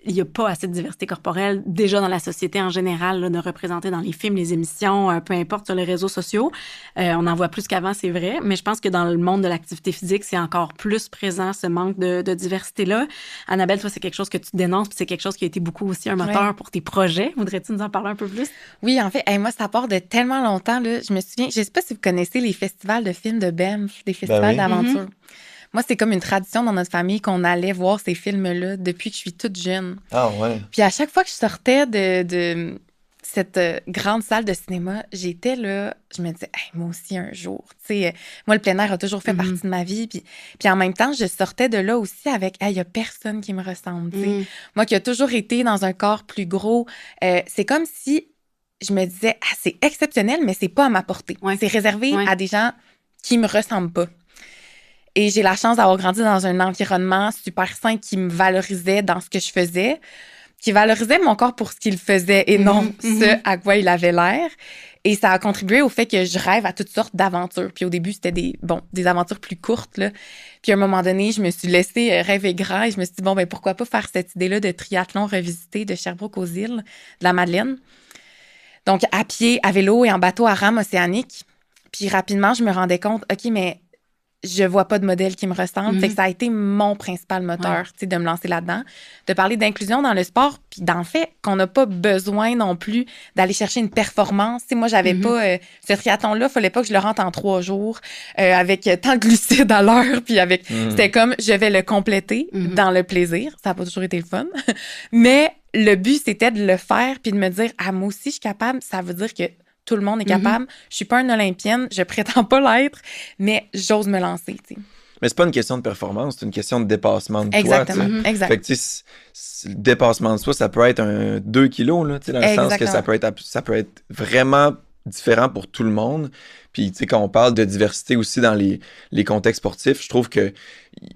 il n'y a pas assez de diversité corporelle déjà dans la société en général, là, de représenter dans les films, les émissions, peu importe, sur les réseaux sociaux. On en voit plus qu'avant, c'est vrai, mais je pense que dans le monde de l'activité physique, c'est encore plus présent, ce manque de diversité-là. Annabelle, toi, c'est quelque chose que tu dénonces, puis c'est quelque chose qui a été beaucoup aussi un moteur pour tes projets. Voudrais-tu nous en parler un peu plus? Oui, en fait, moi, ça part de tellement longtemps, là. Je me souviens, je sais pas si vous connaissez les festivals de films de Banff, des festivals d'aventure. Moi, c'est comme une tradition dans notre famille qu'on allait voir ces films-là depuis que je suis toute jeune. Ah ouais. Puis à chaque fois que je sortais de cette grande salle de cinéma, j'étais là, je me disais, hey, moi aussi un jour. Tu sais, moi, le plein air a toujours fait partie de ma vie. Puis en même temps, je sortais de là aussi avec, hey, il n'y a personne qui me ressemble. Tu sais. Moi qui ai toujours été dans un corps plus gros, c'est comme si je me disais, ah, c'est exceptionnel, mais c'est pas à ma portée. C'est réservé à des gens qui me ressemblent pas. Et j'ai la chance d'avoir grandi dans un environnement super sain qui me valorisait dans ce que je faisais, qui valorisait mon corps pour ce qu'il faisait et non ce à quoi il avait l'air. Et ça a contribué au fait que je rêve à toutes sortes d'aventures. Puis au début, c'était des aventures plus courtes, là. Puis à un moment donné, je me suis laissée rêver grand et je me suis dit, bon, ben pourquoi pas faire cette idée-là de triathlon revisité de Sherbrooke aux îles de la Madeleine. Donc, à pied, à vélo et en bateau à rame océanique. Puis rapidement, je me rendais compte, OK, mais je vois pas de modèle qui me ressemble. Fait que ça a été mon principal moteur, tu sais, de me lancer là-dedans, de parler d'inclusion dans le sport, puis d'en fait qu'on n'a pas besoin non plus d'aller chercher une performance. Tu sais, moi, j'avais pas ce triathlon-là, fallait pas que je le rentre en 3 jours avec tant de glucides à l'heure, puis avec c'était comme je vais le compléter dans le plaisir. Ça a pas toujours été le fun, mais le but c'était de le faire puis de me dire ah moi aussi je suis capable. Ça veut dire que tout le monde est capable. Je suis pas une olympienne, je prétends pas l'être, mais j'ose me lancer, tu sais. Mais c'est pas une question de performance, c'est une question de dépassement de Exactement. toi. Exact. Fait que, tu sais, le dépassement de soi, ça peut être un 2 kilos, là, tu sais, dans le sens que ça peut être vraiment différent pour tout le monde. Puis, tu sais, quand on parle de diversité aussi dans les contextes sportifs, je trouve que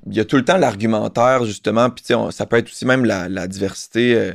il y a tout le temps l'argumentaire, justement, puis tu sais, ça peut être aussi même la diversité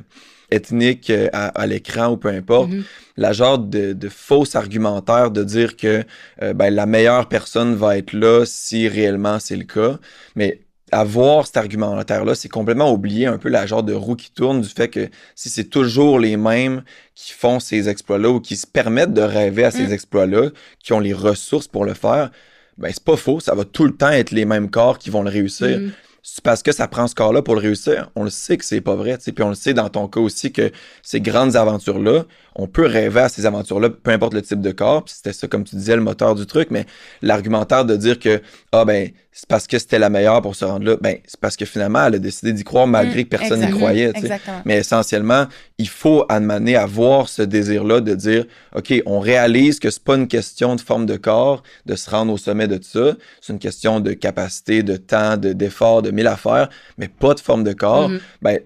ethnique à l'écran ou peu importe, la genre de fausse argumentaire de dire que la meilleure personne va être là si réellement c'est le cas. Mais avoir cet argumentaire-là, c'est complètement oublier un peu la genre de roue qui tourne du fait que si c'est toujours les mêmes qui font ces exploits-là ou qui se permettent de rêver à ces exploits-là, qui ont les ressources pour le faire, ben c'est pas faux, ça va tout le temps être les mêmes corps qui vont le réussir. C'est parce que ça prend ce corps-là pour le réussir. On le sait que c'est pas vrai, tu sais. Puis on le sait dans ton cas aussi que ces grandes aventures-là, on peut rêver à ces aventures-là, peu importe le type de corps. Puis c'était ça, comme tu disais, le moteur du truc. Mais l'argumentaire de dire que, c'est parce que c'était la meilleure pour se rendre là, c'est parce que finalement, elle a décidé d'y croire malgré que personne n'y croyait, tu sais. Mais essentiellement, il faut amener à voir ce désir-là de dire, OK, on réalise que c'est pas une question de forme de corps, de se rendre au sommet de tout ça. C'est une question de capacité, de temps, d'effort, de mille affaires, mais pas de forme de corps.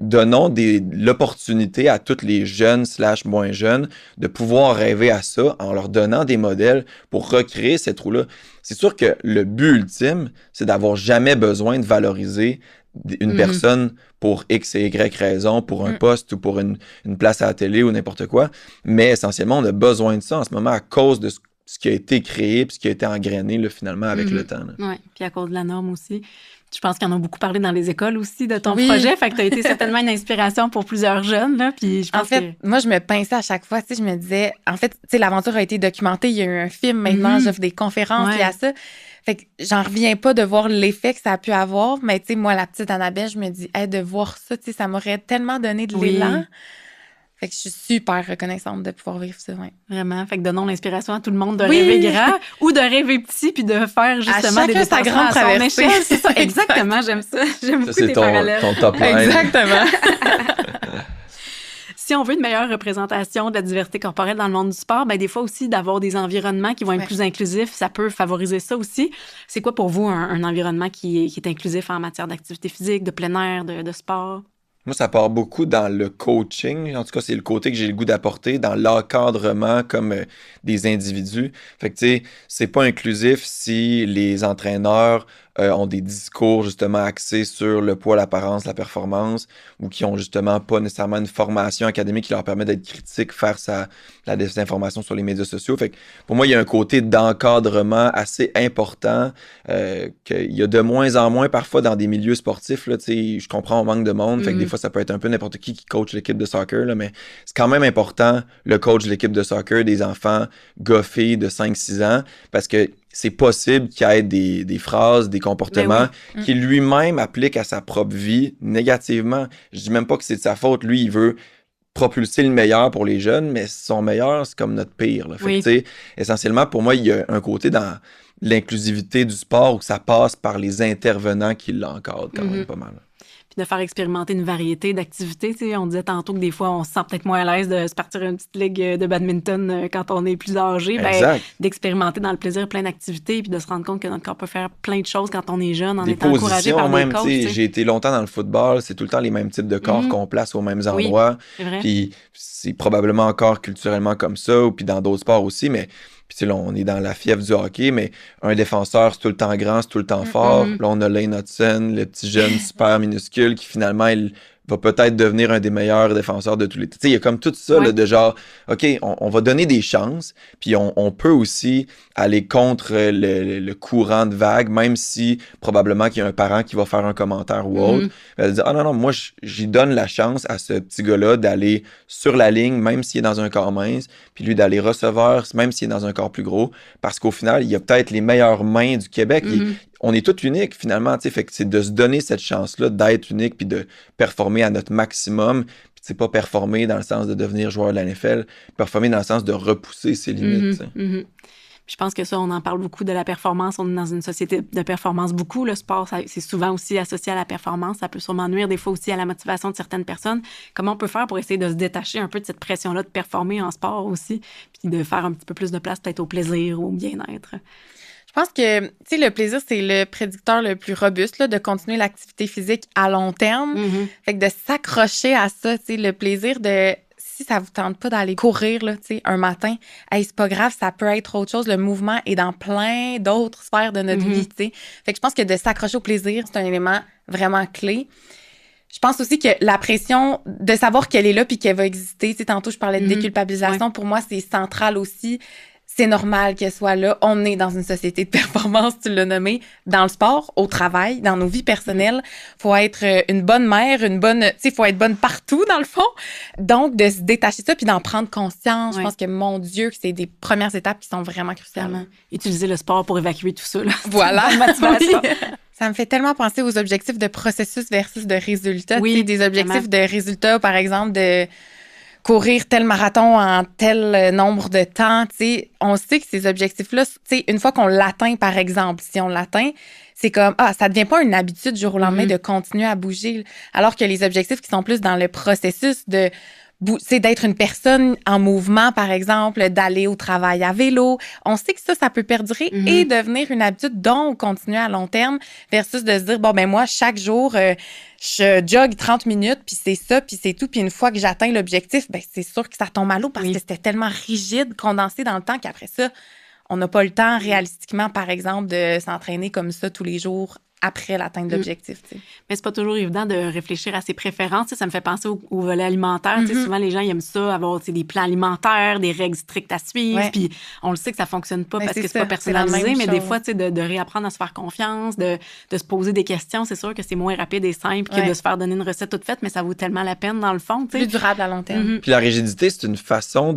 Donnons l'opportunité à tous les jeunes / moins jeunes de pouvoir rêver à ça en leur donnant des modèles pour recréer cette roue-là. C'est sûr que le but ultime, c'est d'avoir jamais besoin de valoriser une personne pour X et Y raison, pour un poste ou pour une place à la télé ou n'importe quoi. Mais essentiellement, on a besoin de ça en ce moment à cause de ce qui a été créé puis ce qui a été engrainé là, finalement avec le temps. Oui, puis à cause de la norme aussi. Je pense qu'ils en ont beaucoup parlé dans les écoles aussi de ton projet. Fait que tu as été certainement une inspiration pour plusieurs jeunes. Là, puis je pense en fait, moi, je me pinçais à chaque fois. Je me disais, en fait, l'aventure a été documentée. Il y a eu un film. Maintenant, j'offre des conférences liées à ça. Fait que j'en reviens pas de voir l'effet que ça a pu avoir. Mais moi, la petite Annabelle, je me dis, de voir ça, ça m'aurait tellement donné de l'élan. Fait que je suis super reconnaissante de pouvoir vivre ça, Vraiment. Fait que donnons l'inspiration à tout le monde de rêver grand ou de rêver petit puis de faire justement des sa grande traversée. C'est ça, exactement. J'aime ça. J'aime beaucoup tes parallèles. Ton top line. Exactement. Si on veut une meilleure représentation de la diversité corporelle dans le monde du sport, des fois aussi d'avoir des environnements qui vont être plus inclusifs, ça peut favoriser ça aussi. C'est quoi pour vous un environnement qui est inclusif en matière d'activité physique, de plein air, de sport? Moi, ça part beaucoup dans le coaching. En tout cas, c'est le côté que j'ai le goût d'apporter, dans l'encadrement comme des individus. Fait que, tu sais, c'est pas inclusif si les entraîneurs ont des discours justement axés sur le poids, l'apparence, la performance, ou qui ont justement pas nécessairement une formation académique qui leur permet d'être critiques face à la désinformation sur les médias sociaux. Fait que pour moi, il y a un côté d'encadrement assez important qu'il y a de moins en moins parfois dans des milieux sportifs. Là, je comprends, on manque de monde. Fait que des fois, ça peut être un peu n'importe qui coach l'équipe de soccer, là, mais c'est quand même important, le coach de l'équipe de soccer, des enfants goffés de 5-6 ans, parce que c'est possible qu'il y ait des phrases, des comportements qu'il lui-même applique à sa propre vie négativement. Je dis même pas que c'est de sa faute. Lui, il veut propulser le meilleur pour les jeunes, mais son meilleur, c'est comme notre pire. Là. Fait que, essentiellement, pour moi, il y a un côté dans l'inclusivité du sport où ça passe par les intervenants qui l'encadrent quand même pas mal. Puis de faire expérimenter une variété d'activités. On disait tantôt que des fois, on se sent peut-être moins à l'aise de se partir une petite ligue de badminton quand on est plus âgé. D'expérimenter dans le plaisir plein d'activités puis de se rendre compte que notre corps peut faire plein de choses quand on est jeune en étant encouragé par des coachs. J'ai été longtemps dans le football. C'est tout le temps les mêmes types de corps qu'on place aux mêmes endroits. Puis c'est probablement encore culturellement comme ça ou puis dans d'autres sports aussi, mais... Puis là, on est dans la fièvre du hockey, mais un défenseur, c'est tout le temps grand, c'est tout le temps fort. Là, on a Lane Hudson, le petit jeune super minuscule qui finalement, il va peut-être devenir un des meilleurs défenseurs de tous les... Tu sais, il y a comme tout ça là, de genre, OK, on va donner des chances, puis on peut aussi aller contre le courant de vague, même si probablement qu'il y a un parent qui va faire un commentaire ou autre. Il va dire, ah non, moi, j'y donne la chance à ce petit gars-là d'aller sur la ligne, même s'il est dans un corps mince, puis lui d'aller receveur, même s'il est dans un corps plus gros, parce qu'au final, il y a peut-être les meilleures mains du Québec. On est tous uniques, finalement, tu sais, fait que c'est de se donner cette chance-là d'être unique puis de performer à notre maximum. Puis c'est pas performer dans le sens de devenir joueur de la NFL, performer dans le sens de repousser ses limites. Puis je pense que ça, on en parle beaucoup de la performance. On est dans une société de performance beaucoup. Le sport, c'est souvent aussi associé à la performance. Ça peut sûrement nuire des fois aussi à la motivation de certaines personnes. Comment on peut faire pour essayer de se détacher un peu de cette pression-là de performer en sport aussi, puis de faire un petit peu plus de place peut-être au plaisir, au bien-être? Je pense que, tu sais, le plaisir, c'est le prédicteur le plus robuste, là, de continuer l'activité physique à long terme. Fait que de s'accrocher à ça, tu sais, le plaisir de... si ça vous tente pas d'aller courir, là, tu sais, un matin, hey, c'est pas grave, ça peut être autre chose. Le mouvement est dans plein d'autres sphères de notre vie, tu sais. Fait que je pense que de s'accrocher au plaisir, c'est un élément vraiment clé. Je pense aussi que la pression de savoir qu'elle est là puis qu'elle va exister, tu sais, tantôt, je parlais de déculpabilisation. Pour moi, c'est central aussi. C'est normal qu'elle soit là. On est dans une société de performance, tu l'as nommé, dans le sport, au travail, dans nos vies personnelles. Faut être une bonne mère, tu sais, faut être bonne partout, dans le fond. Donc, de se détacher de ça puis d'en prendre conscience, je pense que, mon Dieu, que c'est des premières étapes qui sont vraiment cruciales. Utiliser le sport pour évacuer tout ça, là. Voilà. Motivation. Ça me fait tellement penser aux objectifs de processus versus de résultats. Oui, tu sais, des objectifs de résultats, par exemple, de courir tel marathon en tel nombre de temps, tu sais, on sait que ces objectifs-là, tu sais, une fois qu'on l'atteint, par exemple, si on l'atteint, c'est comme, ça devient pas une habitude du jour au lendemain de continuer à bouger, alors que les objectifs qui sont plus dans le processus de c'est d'être une personne en mouvement, par exemple, d'aller au travail à vélo. On sait que ça peut perdurer et devenir une habitude, donc continuer à long terme, versus de se dire, bon, ben moi, chaque jour, je jogue 30 minutes, puis c'est ça, puis c'est tout. Puis une fois que j'atteins l'objectif, ben c'est sûr que ça tombe à l'eau parce que c'était tellement rigide, condensé dans le temps qu'après ça, on n'a pas le temps réalistiquement, par exemple, de s'entraîner comme ça tous les jours après l'atteinte de l'objectif. Mais c'est pas toujours évident de réfléchir à ses préférences. Ça me fait penser au volet alimentaire. Souvent, les gens ils aiment ça, avoir des plans alimentaires, des règles strictes à suivre. Puis on le sait que ça fonctionne pas parce que c'est pas personnalisé, mais des fois, de réapprendre à se faire confiance, de se poser des questions, c'est sûr que c'est moins rapide et simple que de se faire donner une recette toute faite, mais ça vaut tellement la peine dans le fond. Plus durable à long terme. Puis la rigidité, c'est une façon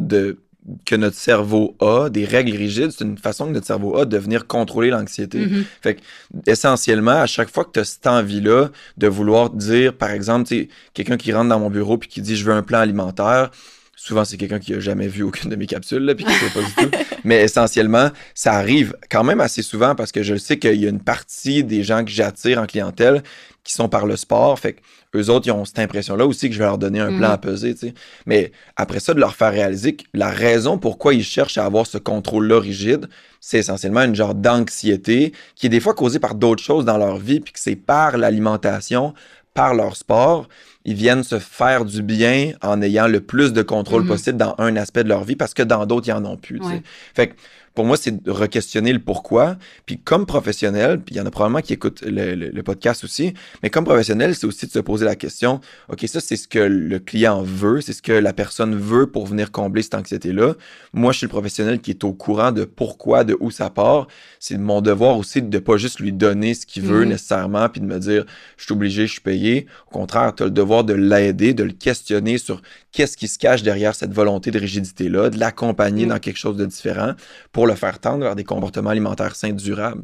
que notre cerveau a, des règles rigides, c'est une façon que notre cerveau a de venir contrôler l'anxiété. Fait que, essentiellement, à chaque fois que tu as cette envie-là de vouloir dire, par exemple, tu sais, quelqu'un qui rentre dans mon bureau puis qui dit « je veux un plan alimentaire », souvent, c'est quelqu'un qui a jamais vu aucune de mes capsules, là, puis qui ne sait pas du tout. Mais essentiellement, ça arrive quand même assez souvent parce que je sais qu'il y a une partie des gens que j'attire en clientèle qui sont par le sport. Fait que eux autres, ils ont cette impression-là aussi que je vais leur donner un plan à peser, tu sais. Mais après ça, de leur faire réaliser que la raison pourquoi ils cherchent à avoir ce contrôle-là rigide, c'est essentiellement une genre d'anxiété qui est des fois causée par d'autres choses dans leur vie, puis que c'est par l'alimentation, par leur sport, ils viennent se faire du bien en ayant le plus de contrôle possible dans un aspect de leur vie parce que dans d'autres, ils en ont plus. Ouais. Fait que pour moi, c'est de re-questionner le pourquoi. Puis comme professionnel, puis il y en a probablement qui écoutent le podcast aussi, mais comme professionnel, c'est aussi de se poser la question, OK, ça, c'est ce que le client veut, c'est ce que la personne veut pour venir combler cette anxiété-là. Moi, je suis le professionnel qui est au courant de pourquoi, de où ça part. C'est mon devoir aussi de pas juste lui donner ce qu'il veut nécessairement, puis de me dire, je suis obligé, je suis payé. Au contraire, tu as le devoir de l'aider, de le questionner sur qu'est-ce qui se cache derrière cette volonté de rigidité-là, de l'accompagner dans quelque chose de différent pour le faire tendre vers des comportements alimentaires sains durables.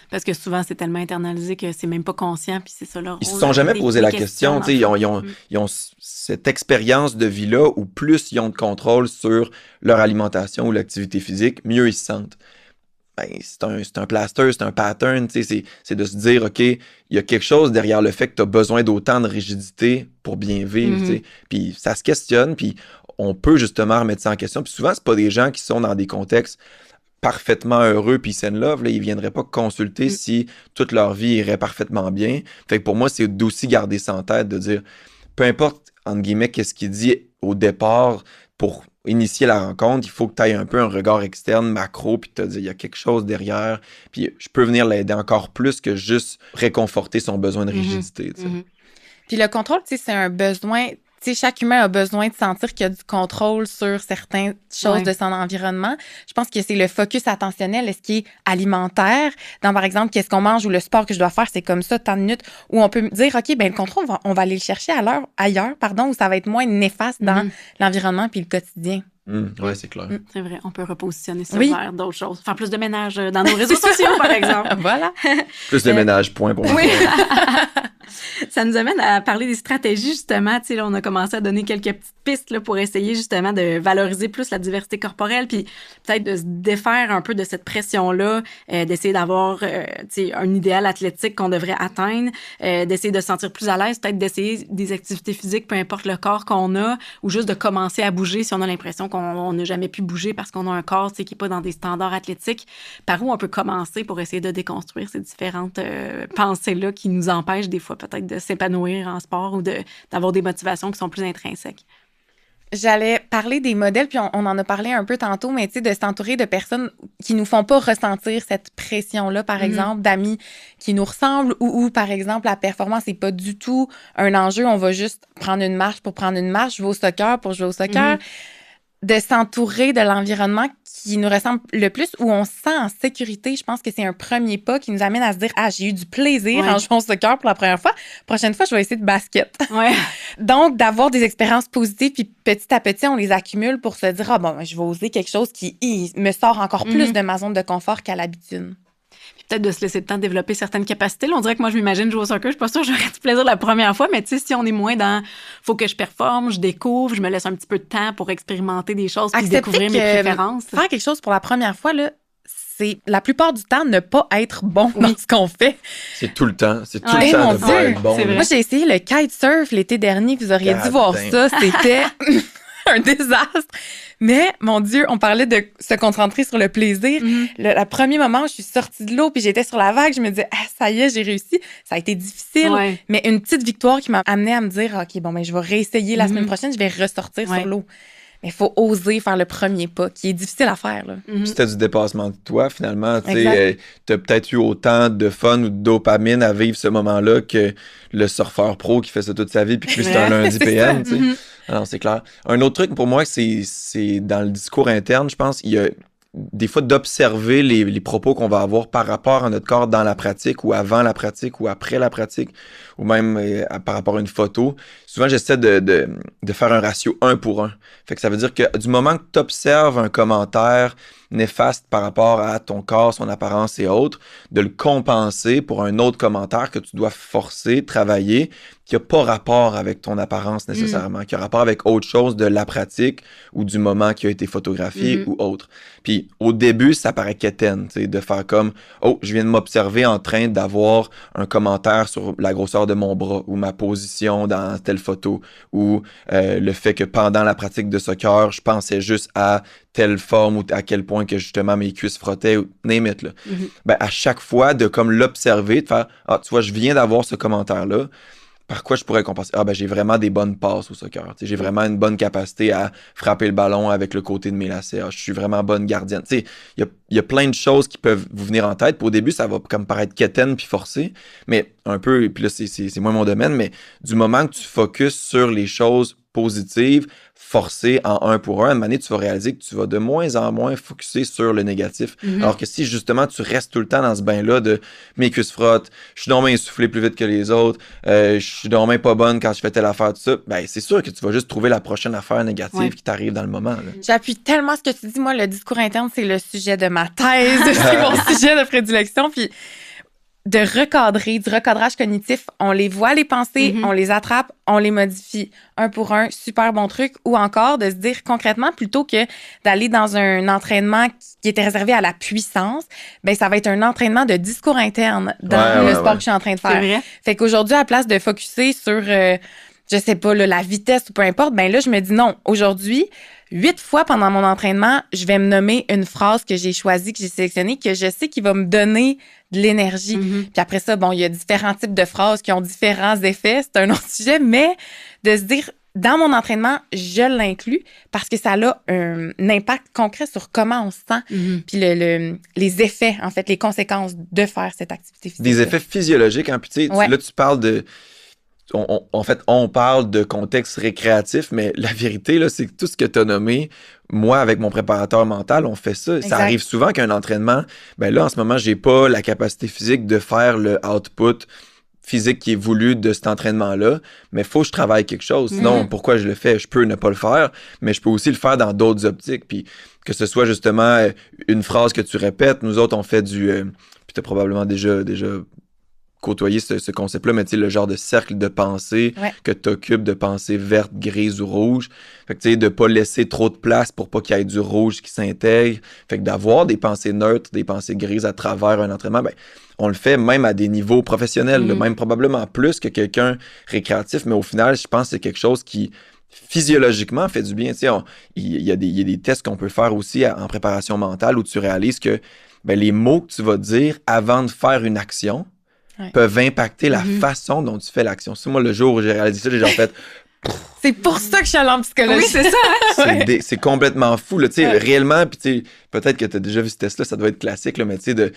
Parce que souvent, c'est tellement internalisé que c'est même pas conscient, puis c'est ça leur rôle. Ils se sont jamais posé la question. Ils ont cette expérience de vie-là où plus ils ont de contrôle sur leur alimentation ou l'activité physique, mieux ils se sentent. Ben, c'est un plaster, c'est un pattern, c'est de se dire, OK, il y a quelque chose derrière le fait que tu as besoin d'autant de rigidité pour bien vivre, puis ça se questionne, puis on peut justement remettre ça en question, puis souvent, c'est pas des gens qui sont dans des contextes parfaitement heureux puis sain love, là, ils viendraient pas consulter si toute leur vie irait parfaitement bien. Fait que pour moi, c'est d'aussi garder ça en tête, de dire, peu importe, entre guillemets, qu'est-ce qu'il dit au départ pour initier la rencontre, il faut que tu aies un peu un regard externe, macro, puis te dire, il y a quelque chose derrière, puis je peux venir l'aider encore plus que juste réconforter son besoin de rigidité. Puis le contrôle, tu sais, c'est un besoin... Tu sais, chaque humain a besoin de sentir qu'il y a du contrôle sur certaines choses de son environnement. Je pense que c'est le focus attentionnel, est-ce qui est alimentaire, dans par exemple, qu'est-ce qu'on mange ou le sport que je dois faire, c'est comme ça, tant de minutes, où on peut dire, OK, ben le contrôle, on va aller le chercher ailleurs, où ça va être moins néfaste dans l'environnement puis le quotidien. Oui, c'est clair. C'est vrai, on peut repositionner ça vers d'autres choses. Faire plus de ménage dans nos réseaux sociaux, par exemple. Voilà. Plus de ménage, point pour moi. Oui. Ça nous amène à parler des stratégies, justement. Tu sais, là, on a commencé à donner quelques petites pistes là, pour essayer, justement, de valoriser plus la diversité corporelle, puis peut-être de se défaire un peu de cette pression-là, d'essayer d'avoir, tu sais, un idéal athlétique qu'on devrait atteindre, d'essayer de se sentir plus à l'aise, peut-être d'essayer des activités physiques, peu importe le corps qu'on a, ou juste de commencer à bouger si on a l'impression qu'on n'a jamais pu bouger parce qu'on a un corps, tu sais, qui n'est pas dans des standards athlétiques. Par où on peut commencer pour essayer de déconstruire ces différentes pensées-là qui nous empêchent des fois peut-être de s'épanouir en sport ou d'avoir des motivations qui sont plus intrinsèques? J'allais parler des modèles, puis on en a parlé un peu tantôt, mais tu sais, de s'entourer de personnes qui nous font pas ressentir cette pression-là, par exemple, d'amis qui nous ressemblent, ou par exemple, la performance n'est pas du tout un enjeu, on va juste prendre une marche pour prendre une marche, jouer au soccer pour jouer au soccer. De s'entourer de l'environnement qui nous ressemble le plus, où on se sent en sécurité. Je pense que c'est un premier pas qui nous amène à se dire « Ah, j'ai eu du plaisir en jouant au soccer pour la première fois. Prochaine fois, je vais essayer de basket. » Donc, d'avoir des expériences positives, puis petit à petit, on les accumule pour se dire « Ah, bon, je vais oser quelque chose qui me sort encore plus de ma zone de confort qu'à l'habitude. » Puis peut-être de se laisser le temps de développer certaines capacités. Là, on dirait que moi, je m'imagine jouer au soccer. Je suis pas sûre que j'aurais du plaisir la première fois, mais tu sais, si on est moins dans faut que je performe, je découvre, je me laisse un petit peu de temps pour expérimenter des choses puis découvrir mes préférences. Faire quelque chose pour la première fois, là, c'est la plupart du temps ne pas être bon dans ce qu'on fait. C'est tout le temps. C'est tout le temps de pas être bon. Moi, j'ai essayé le kitesurf l'été dernier. Vous auriez dû voir ça. C'était un désastre. Mais, mon Dieu, on parlait de se concentrer sur le plaisir. Le premier moment où je suis sortie de l'eau puis j'étais sur la vague, je me disais, ah, ça y est, j'ai réussi. Ça a été difficile, mais une petite victoire qui m'a amenée à me dire, OK, bon, ben, je vais réessayer la semaine prochaine, je vais ressortir sur l'eau. Mais il faut oser faire le premier pas, qui est difficile à faire. Là. C'était du dépassement de toi, finalement. Tu as peut-être eu autant de fun ou de dopamine à vivre ce moment-là que le surfeur pro qui fait ça toute sa vie puis plus c'est un lundi PM. Alors, c'est clair. Un autre truc pour moi, c'est dans le discours interne, je pense, il y a des fois d'observer les propos qu'on va avoir par rapport à notre corps dans la pratique ou avant la pratique ou après la pratique ou même par rapport à une photo. Souvent, j'essaie de faire un ratio 1 pour 1. Fait que ça veut dire que du moment que tu observes un commentaire néfaste par rapport à ton corps, son apparence et autres, de le compenser pour un autre commentaire que tu dois forcer, travailler, qui n'a pas rapport avec ton apparence nécessairement, qui a rapport avec autre chose de la pratique ou du moment qui a été photographié ou autre. Puis au début, ça paraît quétaine, tu sais, de faire comme « Oh, je viens de m'observer en train d'avoir un commentaire sur la grosseur de mon bras ou ma position dans telle photo ou le fait que pendant la pratique de soccer, je pensais juste à telle forme ou à quel point que justement mes cuisses frottaient ou name it, là. Ben, à chaque fois, de comme l'observer, de faire « Ah, tu vois, je viens d'avoir ce commentaire-là. » Par quoi je pourrais compenser? Ah, ben, j'ai vraiment des bonnes passes au soccer. T'sais, j'ai vraiment une bonne capacité à frapper le ballon avec le côté de mes lacets. Ah, je suis vraiment bonne gardienne. Il y a plein de choses qui peuvent vous venir en tête. Puis au début, ça va comme paraître quétaine puis forcé, mais un peu, puis là, c'est moins mon domaine, mais du moment que tu focuses sur les choses positives, forcées en 1 pour 1, à un moment donné, tu vas réaliser que tu vas de moins en moins focuser sur le négatif. Alors que si justement tu restes tout le temps dans ce bain-là de mes cuisses frottent, je suis donc bien essoufflé plus vite que les autres, je suis donc bien pas bonne quand je fais telle affaire, tout ça, ben c'est sûr que tu vas juste trouver la prochaine affaire négative qui t'arrive dans le moment. Là. J'appuie tellement ce que tu dis. Moi, le discours interne, c'est le sujet de ma thèse, c'est mon sujet de prédilection. Puis de recadrer, du recadrage cognitif, on les voit, les pensées, on les attrape, on les modifie 1 pour 1, super bon truc. Ou encore de se dire concrètement, plutôt que d'aller dans un entraînement qui était réservé à la puissance, ben ça va être un entraînement de discours interne dans le sport que je suis en train de faire. C'est vrai. Fait qu'aujourd'hui, à la place de focusser sur, je sais pas, là, la vitesse ou peu importe, ben là, je me dis non, aujourd'hui, 8 fois pendant mon entraînement, je vais me nommer une phrase que j'ai choisie, que j'ai sélectionnée, que je sais qui va me donner de l'énergie. Puis après ça, bon, il y a différents types de phrases qui ont différents effets, c'est un autre sujet, mais de se dire, dans mon entraînement, je l'inclus parce que ça a un impact concret sur comment on se sent, puis les effets, en fait, les conséquences de faire cette activité physique. Des effets physiologiques, hein, puis tu sais, là, tu parles de... En fait, on parle de contexte récréatif, mais la vérité, là, c'est que tout ce que tu as nommé, moi, avec mon préparateur mental, on fait ça. Exact. Ça arrive souvent qu'un entraînement, ben là, en ce moment, j'ai pas la capacité physique de faire le output physique qui est voulu de cet entraînement-là, mais il faut que je travaille quelque chose. Sinon, pourquoi je le fais? Je peux ne pas le faire, mais je peux aussi le faire dans d'autres optiques. Puis que ce soit justement une phrase que tu répètes, nous autres, on fait du... puis tu as probablement déjà côtoyer ce concept-là, mais tu sais, le genre de cercle de pensée que tu occupes de pensée verte, grise ou rouge. Fait que tu sais, de pas laisser trop de place pour pas qu'il y ait du rouge qui s'intègre. Fait que d'avoir des pensées neutres, des pensées grises à travers un entraînement, ben, on le fait même à des niveaux professionnels, là, même probablement plus que quelqu'un récréatif, mais au final, je pense que c'est quelque chose qui physiologiquement fait du bien. Tu sais, il y a des tests qu'on peut faire aussi en préparation mentale où tu réalises que ben, les mots que tu vas dire avant de faire une action peuvent impacter la façon dont tu fais l'action. Si moi, le jour où j'ai réalisé ça, j'ai genre fait C'est pour ça que je suis allée en psychologie. Oui, c'est ça. Hein? C'est complètement fou, là, tu sais, réellement, puis tu sais, peut-être que tu as déjà vu ce test-là, ça doit être classique, là, mais tu sais, de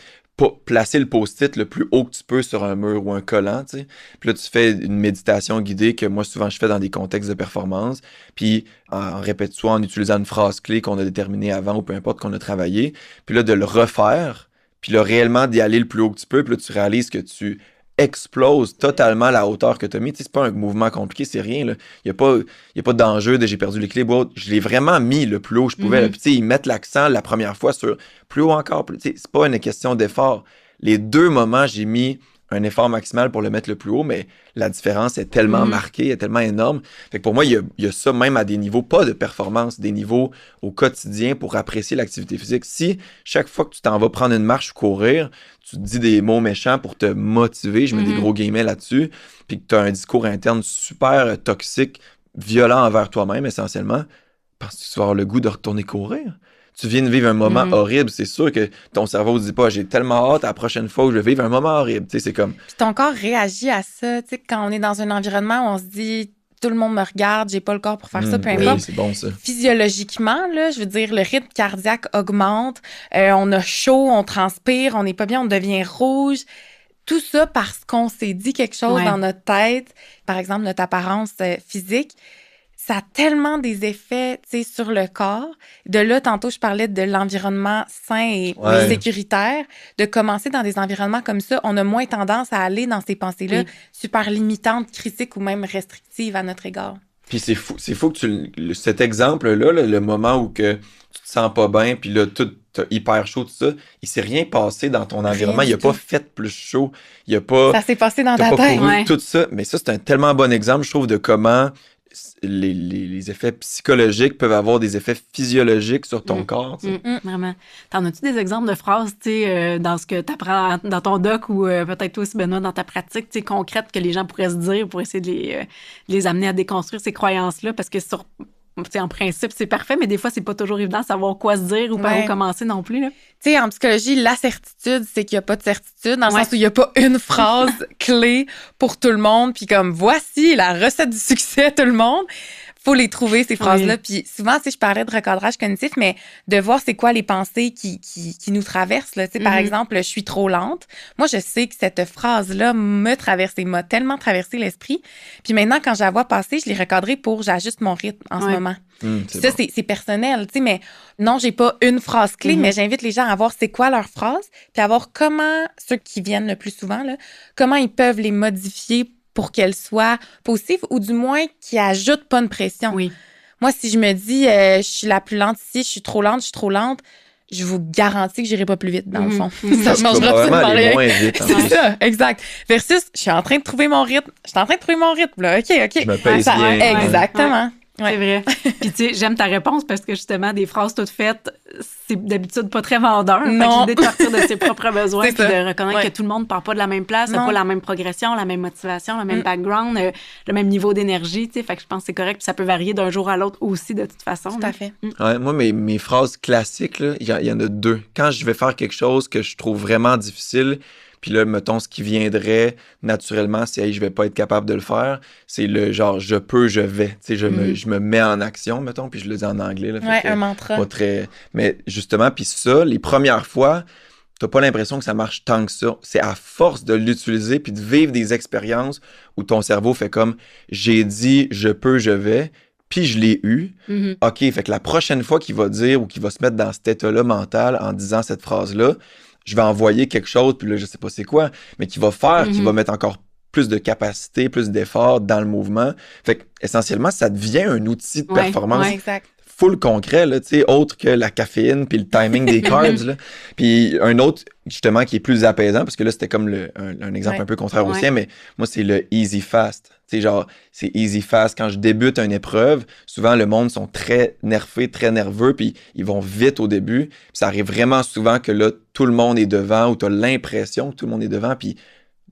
placer le post-it le plus haut que tu peux sur un mur ou un collant, tu sais. Puis là, tu fais une méditation guidée que moi, souvent, je fais dans des contextes de performance, puis en soit en utilisant une phrase clé qu'on a déterminée avant ou peu importe qu'on a travaillé, puis là, de le refaire, puis là, réellement d'y aller le plus haut que tu peux, puis là, tu réalises que tu explose totalement la hauteur que tu as mis. Tu sais, c'est pas un mouvement compliqué, c'est rien. Il n'y a pas d'enjeu de j'ai perdu l'équilibre ou autre. Je l'ai vraiment mis le plus haut que je pouvais. Là. Puis, tu sais, ils mettent l'accent la première fois sur plus haut encore. Tu sais, c'est pas une question d'effort. Les 2 moments, j'ai mis un effort maximal pour le mettre le plus haut, mais la différence est tellement marquée, est tellement énorme. Fait que pour moi, il y a ça même à des niveaux, pas de performance, des niveaux au quotidien pour apprécier l'activité physique. Si chaque fois que tu t'en vas prendre une marche ou courir, tu te dis des mots méchants pour te motiver, je mets des gros guillemets là-dessus, puis que tu as un discours interne super toxique, violent envers toi-même essentiellement, parce que tu vas avoir le goût de retourner courir. Tu viens de vivre un moment horrible, c'est sûr que ton cerveau ne dit pas « j'ai tellement hâte à la prochaine fois où je vais vivre un moment horrible ». Tu sais, c'est comme... Puis ton corps réagit à ça, tu sais, quand on est dans un environnement où on se dit « tout le monde me regarde, j'ai pas le corps pour faire ça », peu importe. Oui, c'est bon ça. Physiologiquement, là, je veux dire, le rythme cardiaque augmente, on a chaud, on transpire, on n'est pas bien, on devient rouge. Tout ça parce qu'on s'est dit quelque chose dans notre tête, par exemple notre apparence physique. Ça a tellement des effets, tu sais, sur le corps. De là, tantôt, je parlais de l'environnement sain et sécuritaire. De commencer dans des environnements comme ça, on a moins tendance à aller dans ces pensées-là super limitantes, critiques ou même restrictives à notre égard. Puis c'est fou que cet exemple-là, le moment où que tu te sens pas bien, puis là, tout hyper chaud, tout ça, il s'est rien passé dans ton environnement. Il a pas fait plus chaud. Il a pas... Ça s'est passé dans ta pas tête. Couru, tout ça. Mais ça, c'est un tellement bon exemple, je trouve, de comment... Les effets psychologiques peuvent avoir des effets physiologiques sur ton corps. Vraiment. T'en as-tu des exemples de phrases, tu sais, dans ce que tu apprends dans ton doc ou peut-être toi aussi, Benoît, dans ta pratique, tu sais, concrète que les gens pourraient se dire pour essayer de les amener à déconstruire ces croyances-là? Parce que en principe, c'est parfait, mais des fois, c'est pas toujours évident de savoir quoi se dire ou par où commencer non plus. Tu sais, en psychologie, la certitude, c'est qu'il n'y a pas de certitude, dans le sens où il n'y a pas une phrase clé pour tout le monde, puis comme voici la recette du succès, tout le monde. Faut les trouver, ces phrases-là. Puis souvent, tu sais, je parlais de recadrage cognitif, mais de voir c'est quoi les pensées qui nous traversent. Là. Tu sais, par exemple, je suis trop lente. Moi, je sais que cette phrase-là m'a tellement traversé l'esprit. Puis maintenant, quand je la vois passer, je l'ai recadrée pour j'ajuste mon rythme en ce moment. Ça, c'est personnel, tu sais, mais non, j'ai pas une phrase clé, mais j'invite les gens à voir c'est quoi leur phrase, puis à voir comment, ceux qui viennent le plus souvent, là, comment ils peuvent les modifier pour qu'elles soient positives ou du moins qui ajoutent pas une pression. Oui. Moi, si je me dis je suis la plus lente ici, je suis trop lente, je vous garantis que j'irai pas plus vite, dans le fond. Ça changera absolument rien. Moins vite, c'est ça, exact. Versus, je suis en train de trouver mon rythme. Là. OK. Je me pèse bien. Exactement. Ouais. C'est vrai. Puis tu sais, j'aime ta réponse parce que justement, des phrases toutes faites, c'est d'habitude pas très vendeur. Non. L'idée de partir de ses propres besoins puis ça. de reconnaître que tout le monde part pas de la même place, n'a pas la même progression, la même motivation, le même background, le même niveau d'énergie, tu sais. Fait que je pense que c'est correct puis ça peut varier d'un jour à l'autre aussi de toute façon. Tout à fait. Ouais, moi, mes phrases classiques, il y en a 2. Quand je vais faire quelque chose que je trouve vraiment difficile, puis là, mettons, ce qui viendrait naturellement, si hey, je vais pas être capable de le faire, c'est le genre « je peux, je vais ». Tu sais, je me mets en action, mettons, puis je le dis en anglais. Là, un mantra. Pas très... Mais justement, puis ça, les premières fois, t'as pas l'impression que ça marche tant que ça. C'est à force de l'utiliser puis de vivre des expériences où ton cerveau fait comme « j'ai dit, je peux, je vais ». Puis je l'ai eu. OK, fait que la prochaine fois qu'il va dire ou qu'il va se mettre dans cet état-là mental en disant cette phrase-là, je vais envoyer quelque chose, puis là, je sais pas c'est quoi, mais qui va faire, qui va mettre encore plus de capacité, plus d'effort dans le mouvement. Fait que, essentiellement, ça devient un outil de performance full concret, là, tu sais, autre que la caféine puis le timing des carbs, là. Puis un autre, justement, qui est plus apaisant, parce que là, c'était comme un exemple un peu contraire au sien, mais moi, c'est le easy fast. Tu sais, genre, c'est easy fast. Quand je débute une épreuve, souvent, le monde sont très nerfés, très nerveux, puis ils vont vite au début. Puis ça arrive vraiment souvent que là, tout le monde est devant, ou tu as l'impression que tout le monde est devant, puis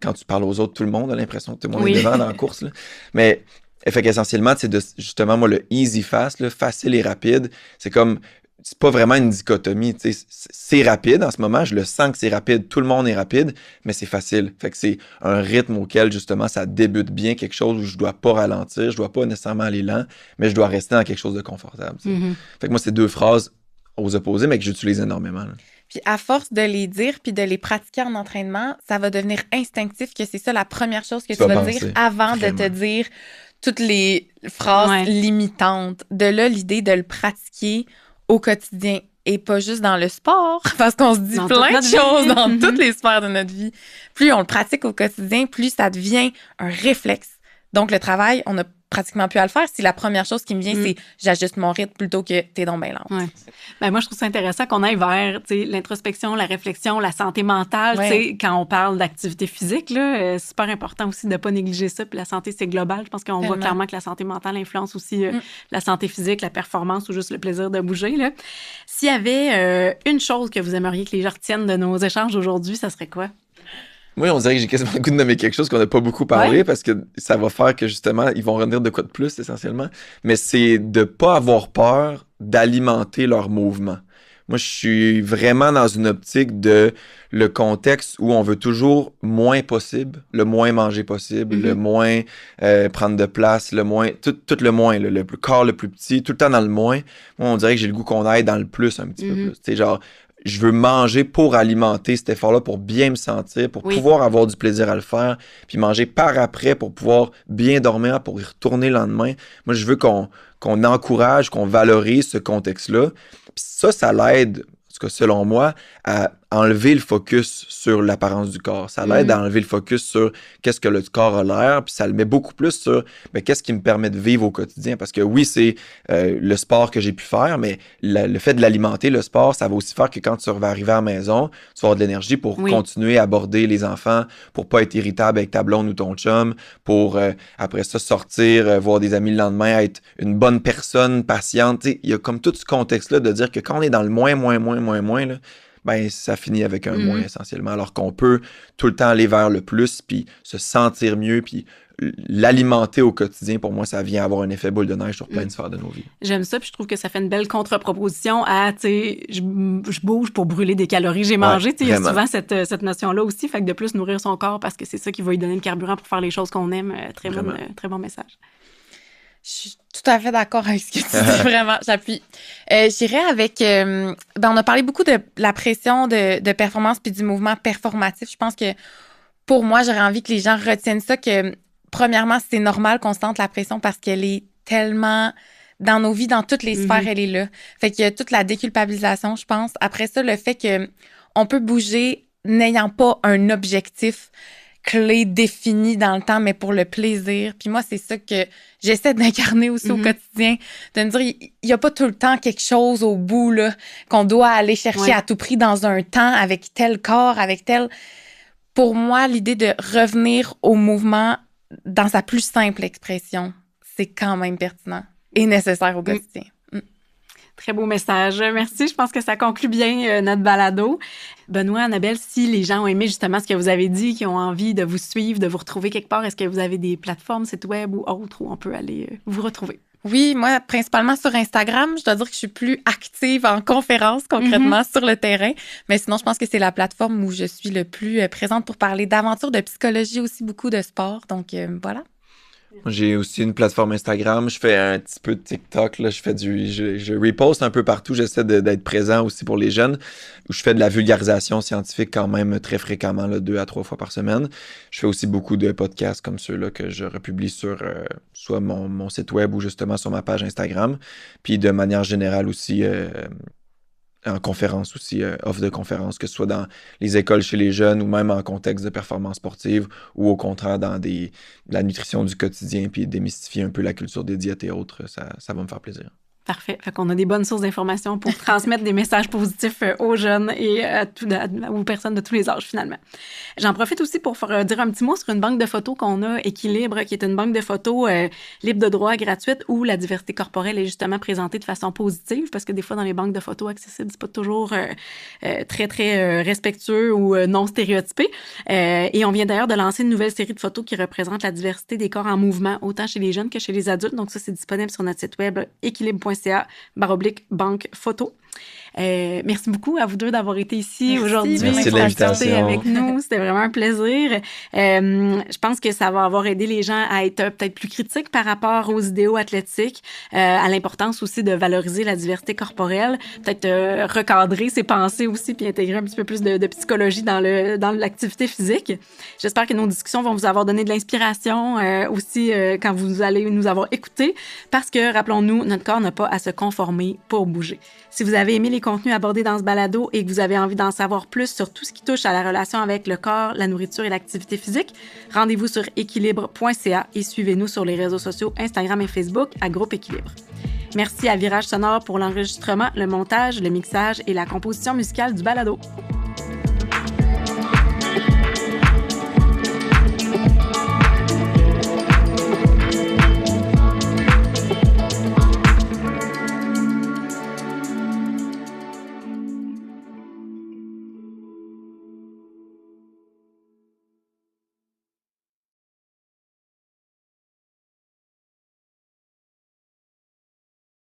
quand tu parles aux autres, tout le monde a l'impression que tout le monde est devant dans la course, là. Mais, fait qu'essentiellement, c'est justement, moi, le easy fast, là, facile et rapide, c'est comme c'est pas vraiment une dichotomie, tu sais. C'est rapide en ce moment, je le sens que c'est rapide, tout le monde est rapide, mais c'est facile. Fait que c'est un rythme auquel, justement, ça débute bien, quelque chose où je dois pas ralentir, je dois pas nécessairement aller lent, mais je dois rester dans quelque chose de confortable, tu sais. Fait que moi, c'est deux phrases aux opposés, mais que j'utilise énormément, là. Puis à force de les dire puis de les pratiquer en entraînement, ça va devenir instinctif que c'est ça la première chose que tu vas dire avant de te dire toutes les phrases limitantes. De là, l'idée de le pratiquer au quotidien et pas juste dans le sport, parce qu'on se dit plein de choses dans toutes les sphères de notre vie. Plus on le pratique au quotidien, plus ça devient un réflexe. Donc, le travail, on n'a pratiquement plus à le faire si la première chose qui me vient, c'est j'ajuste mon rythme plutôt que t'es donc bien lente. Ouais. Ben, moi, je trouve ça intéressant qu'on aille vers l'introspection, la réflexion, la santé mentale. Quand on parle d'activité physique, là, c'est super important aussi de ne pas négliger ça. Puis la santé, c'est global. Je pense qu'on voit clairement que la santé mentale influence aussi la santé physique, la performance ou juste le plaisir de bouger, là. S'il y avait une chose que vous aimeriez que les gens retiennent de nos échanges aujourd'hui, ça serait quoi? Moi, on dirait que j'ai quasiment le goût de nommer quelque chose qu'on n'a pas beaucoup parlé parce que ça va faire que, justement, ils vont revenir de quoi de plus, essentiellement. Mais c'est de pas avoir peur d'alimenter leur mouvement. Moi, je suis vraiment dans une optique de le contexte où on veut toujours moins possible, le moins manger possible, le moins prendre de place, le moins, tout le moins, le corps le plus petit, tout le temps dans le moins. Moi, on dirait que j'ai le goût qu'on aille dans le plus un petit peu plus. Tu sais, genre, je veux manger pour alimenter cet effort-là, pour bien me sentir, pour pouvoir avoir du plaisir à le faire, puis manger par après pour pouvoir bien dormir, pour y retourner le lendemain. Moi, je veux qu'on encourage, qu'on valorise ce contexte-là. Puis ça l'aide, en tout cas selon moi, à enlever le focus sur l'apparence du corps. Ça l'aide à enlever le focus sur qu'est-ce que le corps a l'air, puis ça le met beaucoup plus sur qu'est-ce qui me permet de vivre au quotidien. Parce que oui, c'est le sport que j'ai pu faire, mais le fait de l'alimenter, le sport, ça va aussi faire que quand tu vas arriver à la maison, tu vas avoir de l'énergie pour continuer à aborder les enfants, pour pas être irritable avec ta blonde ou ton chum, pour après ça sortir, voir des amis le lendemain, être une bonne personne, patiente. Il y a comme tout ce contexte-là de dire que quand on est dans le moins, là, ben ça finit avec un moins essentiellement, alors qu'on peut tout le temps aller vers le plus, puis se sentir mieux, puis l'alimenter au quotidien, pour moi, ça vient avoir un effet boule de neige sur plein de sphères de nos vies. J'aime ça, puis je trouve que ça fait une belle contre-proposition à, tu sais, je bouge pour brûler des calories, j'ai mangé, tu sais, il y a souvent cette notion-là aussi, fait que de plus nourrir son corps, parce que c'est ça qui va lui donner le carburant pour faire les choses qu'on aime, très bon message. Je suis tout à fait d'accord avec ce que tu dis, vraiment, j'appuie. J'irais avec... on a parlé beaucoup de la pression de performance puis du mouvement performatif. Je pense que, pour moi, j'aurais envie que les gens retiennent ça, que, premièrement, c'est normal qu'on sente la pression parce qu'elle est tellement... Dans nos vies, dans toutes les sphères, elle est là. Fait qu'il y a toute la déculpabilisation, je pense. Après ça, le fait que on peut bouger n'ayant pas un objectif clé définie dans le temps, mais pour le plaisir. Puis moi, c'est ça que j'essaie d'incarner aussi au quotidien, de me dire, il n'y a pas tout le temps quelque chose au bout là, qu'on doit aller chercher à tout prix dans un temps, avec tel corps, avec tel... Pour moi, l'idée de revenir au mouvement dans sa plus simple expression, c'est quand même pertinent et nécessaire au quotidien. Très beau message. Merci. Je pense que ça conclut bien notre balado. Benoît, Annabelle, si les gens ont aimé justement ce que vous avez dit, qui ont envie de vous suivre, de vous retrouver quelque part, est-ce que vous avez des plateformes, sites web ou autres où on peut aller vous retrouver? Oui, moi, principalement sur Instagram. Je dois dire que je suis plus active en conférence, concrètement, sur le terrain. Mais sinon, je pense que c'est la plateforme où je suis le plus présente pour parler d'aventures, de psychologie, aussi beaucoup de sport. Donc, voilà. J'ai aussi une plateforme Instagram, je fais un petit peu de TikTok, là, je reposte un peu partout, j'essaie d'être présent aussi pour les jeunes, où je fais de la vulgarisation scientifique quand même très fréquemment, là, 2 à 3 fois par semaine. Je fais aussi beaucoup de podcasts comme ceux-là que je republie sur soit mon site web ou justement sur ma page Instagram, puis de manière générale aussi... en conférence aussi, offre de conférence, que ce soit dans les écoles chez les jeunes ou même en contexte de performance sportive ou au contraire dans la nutrition du quotidien puis démystifier un peu la culture des diètes et autres, ça va me faire plaisir. Parfait. Fait qu'on a des bonnes sources d'informations pour transmettre des messages positifs aux jeunes et aux personnes de tous les âges, finalement. J'en profite aussi pour dire un petit mot sur une banque de photos qu'on a, Équilibre, qui est une banque de photos libre de droit, gratuite, où la diversité corporelle est justement présentée de façon positive, parce que des fois, dans les banques de photos accessibles, c'est pas toujours très, très respectueux ou non stéréotypé. Et on vient d'ailleurs de lancer une nouvelle série de photos qui représente la diversité des corps en mouvement, autant chez les jeunes que chez les adultes. Donc ça, c'est disponible sur notre site web équilibre.ca/banque photo. Merci beaucoup à vous deux d'avoir été ici aujourd'hui. Merci de l'invitation. Avec nous. C'était vraiment un plaisir. Je pense que ça va avoir aidé les gens à être peut-être plus critiques par rapport aux idéaux athlétiques, à l'importance aussi de valoriser la diversité corporelle, peut-être recadrer ses pensées aussi, puis intégrer un petit peu plus de psychologie dans l'activité physique. J'espère que nos discussions vont vous avoir donné de l'inspiration aussi quand vous allez nous avoir écoutés, parce que, rappelons-nous, notre corps n'a pas à se conformer pour bouger. Si vous avez aimé les contenus abordés dans ce balado et que vous avez envie d'en savoir plus sur tout ce qui touche à la relation avec le corps, la nourriture et l'activité physique, rendez-vous sur équilibre.ca et suivez-nous sur les réseaux sociaux Instagram et Facebook à Groupe Équilibre. Merci à Virage Sonore pour l'enregistrement, le montage, le mixage et la composition musicale du balado.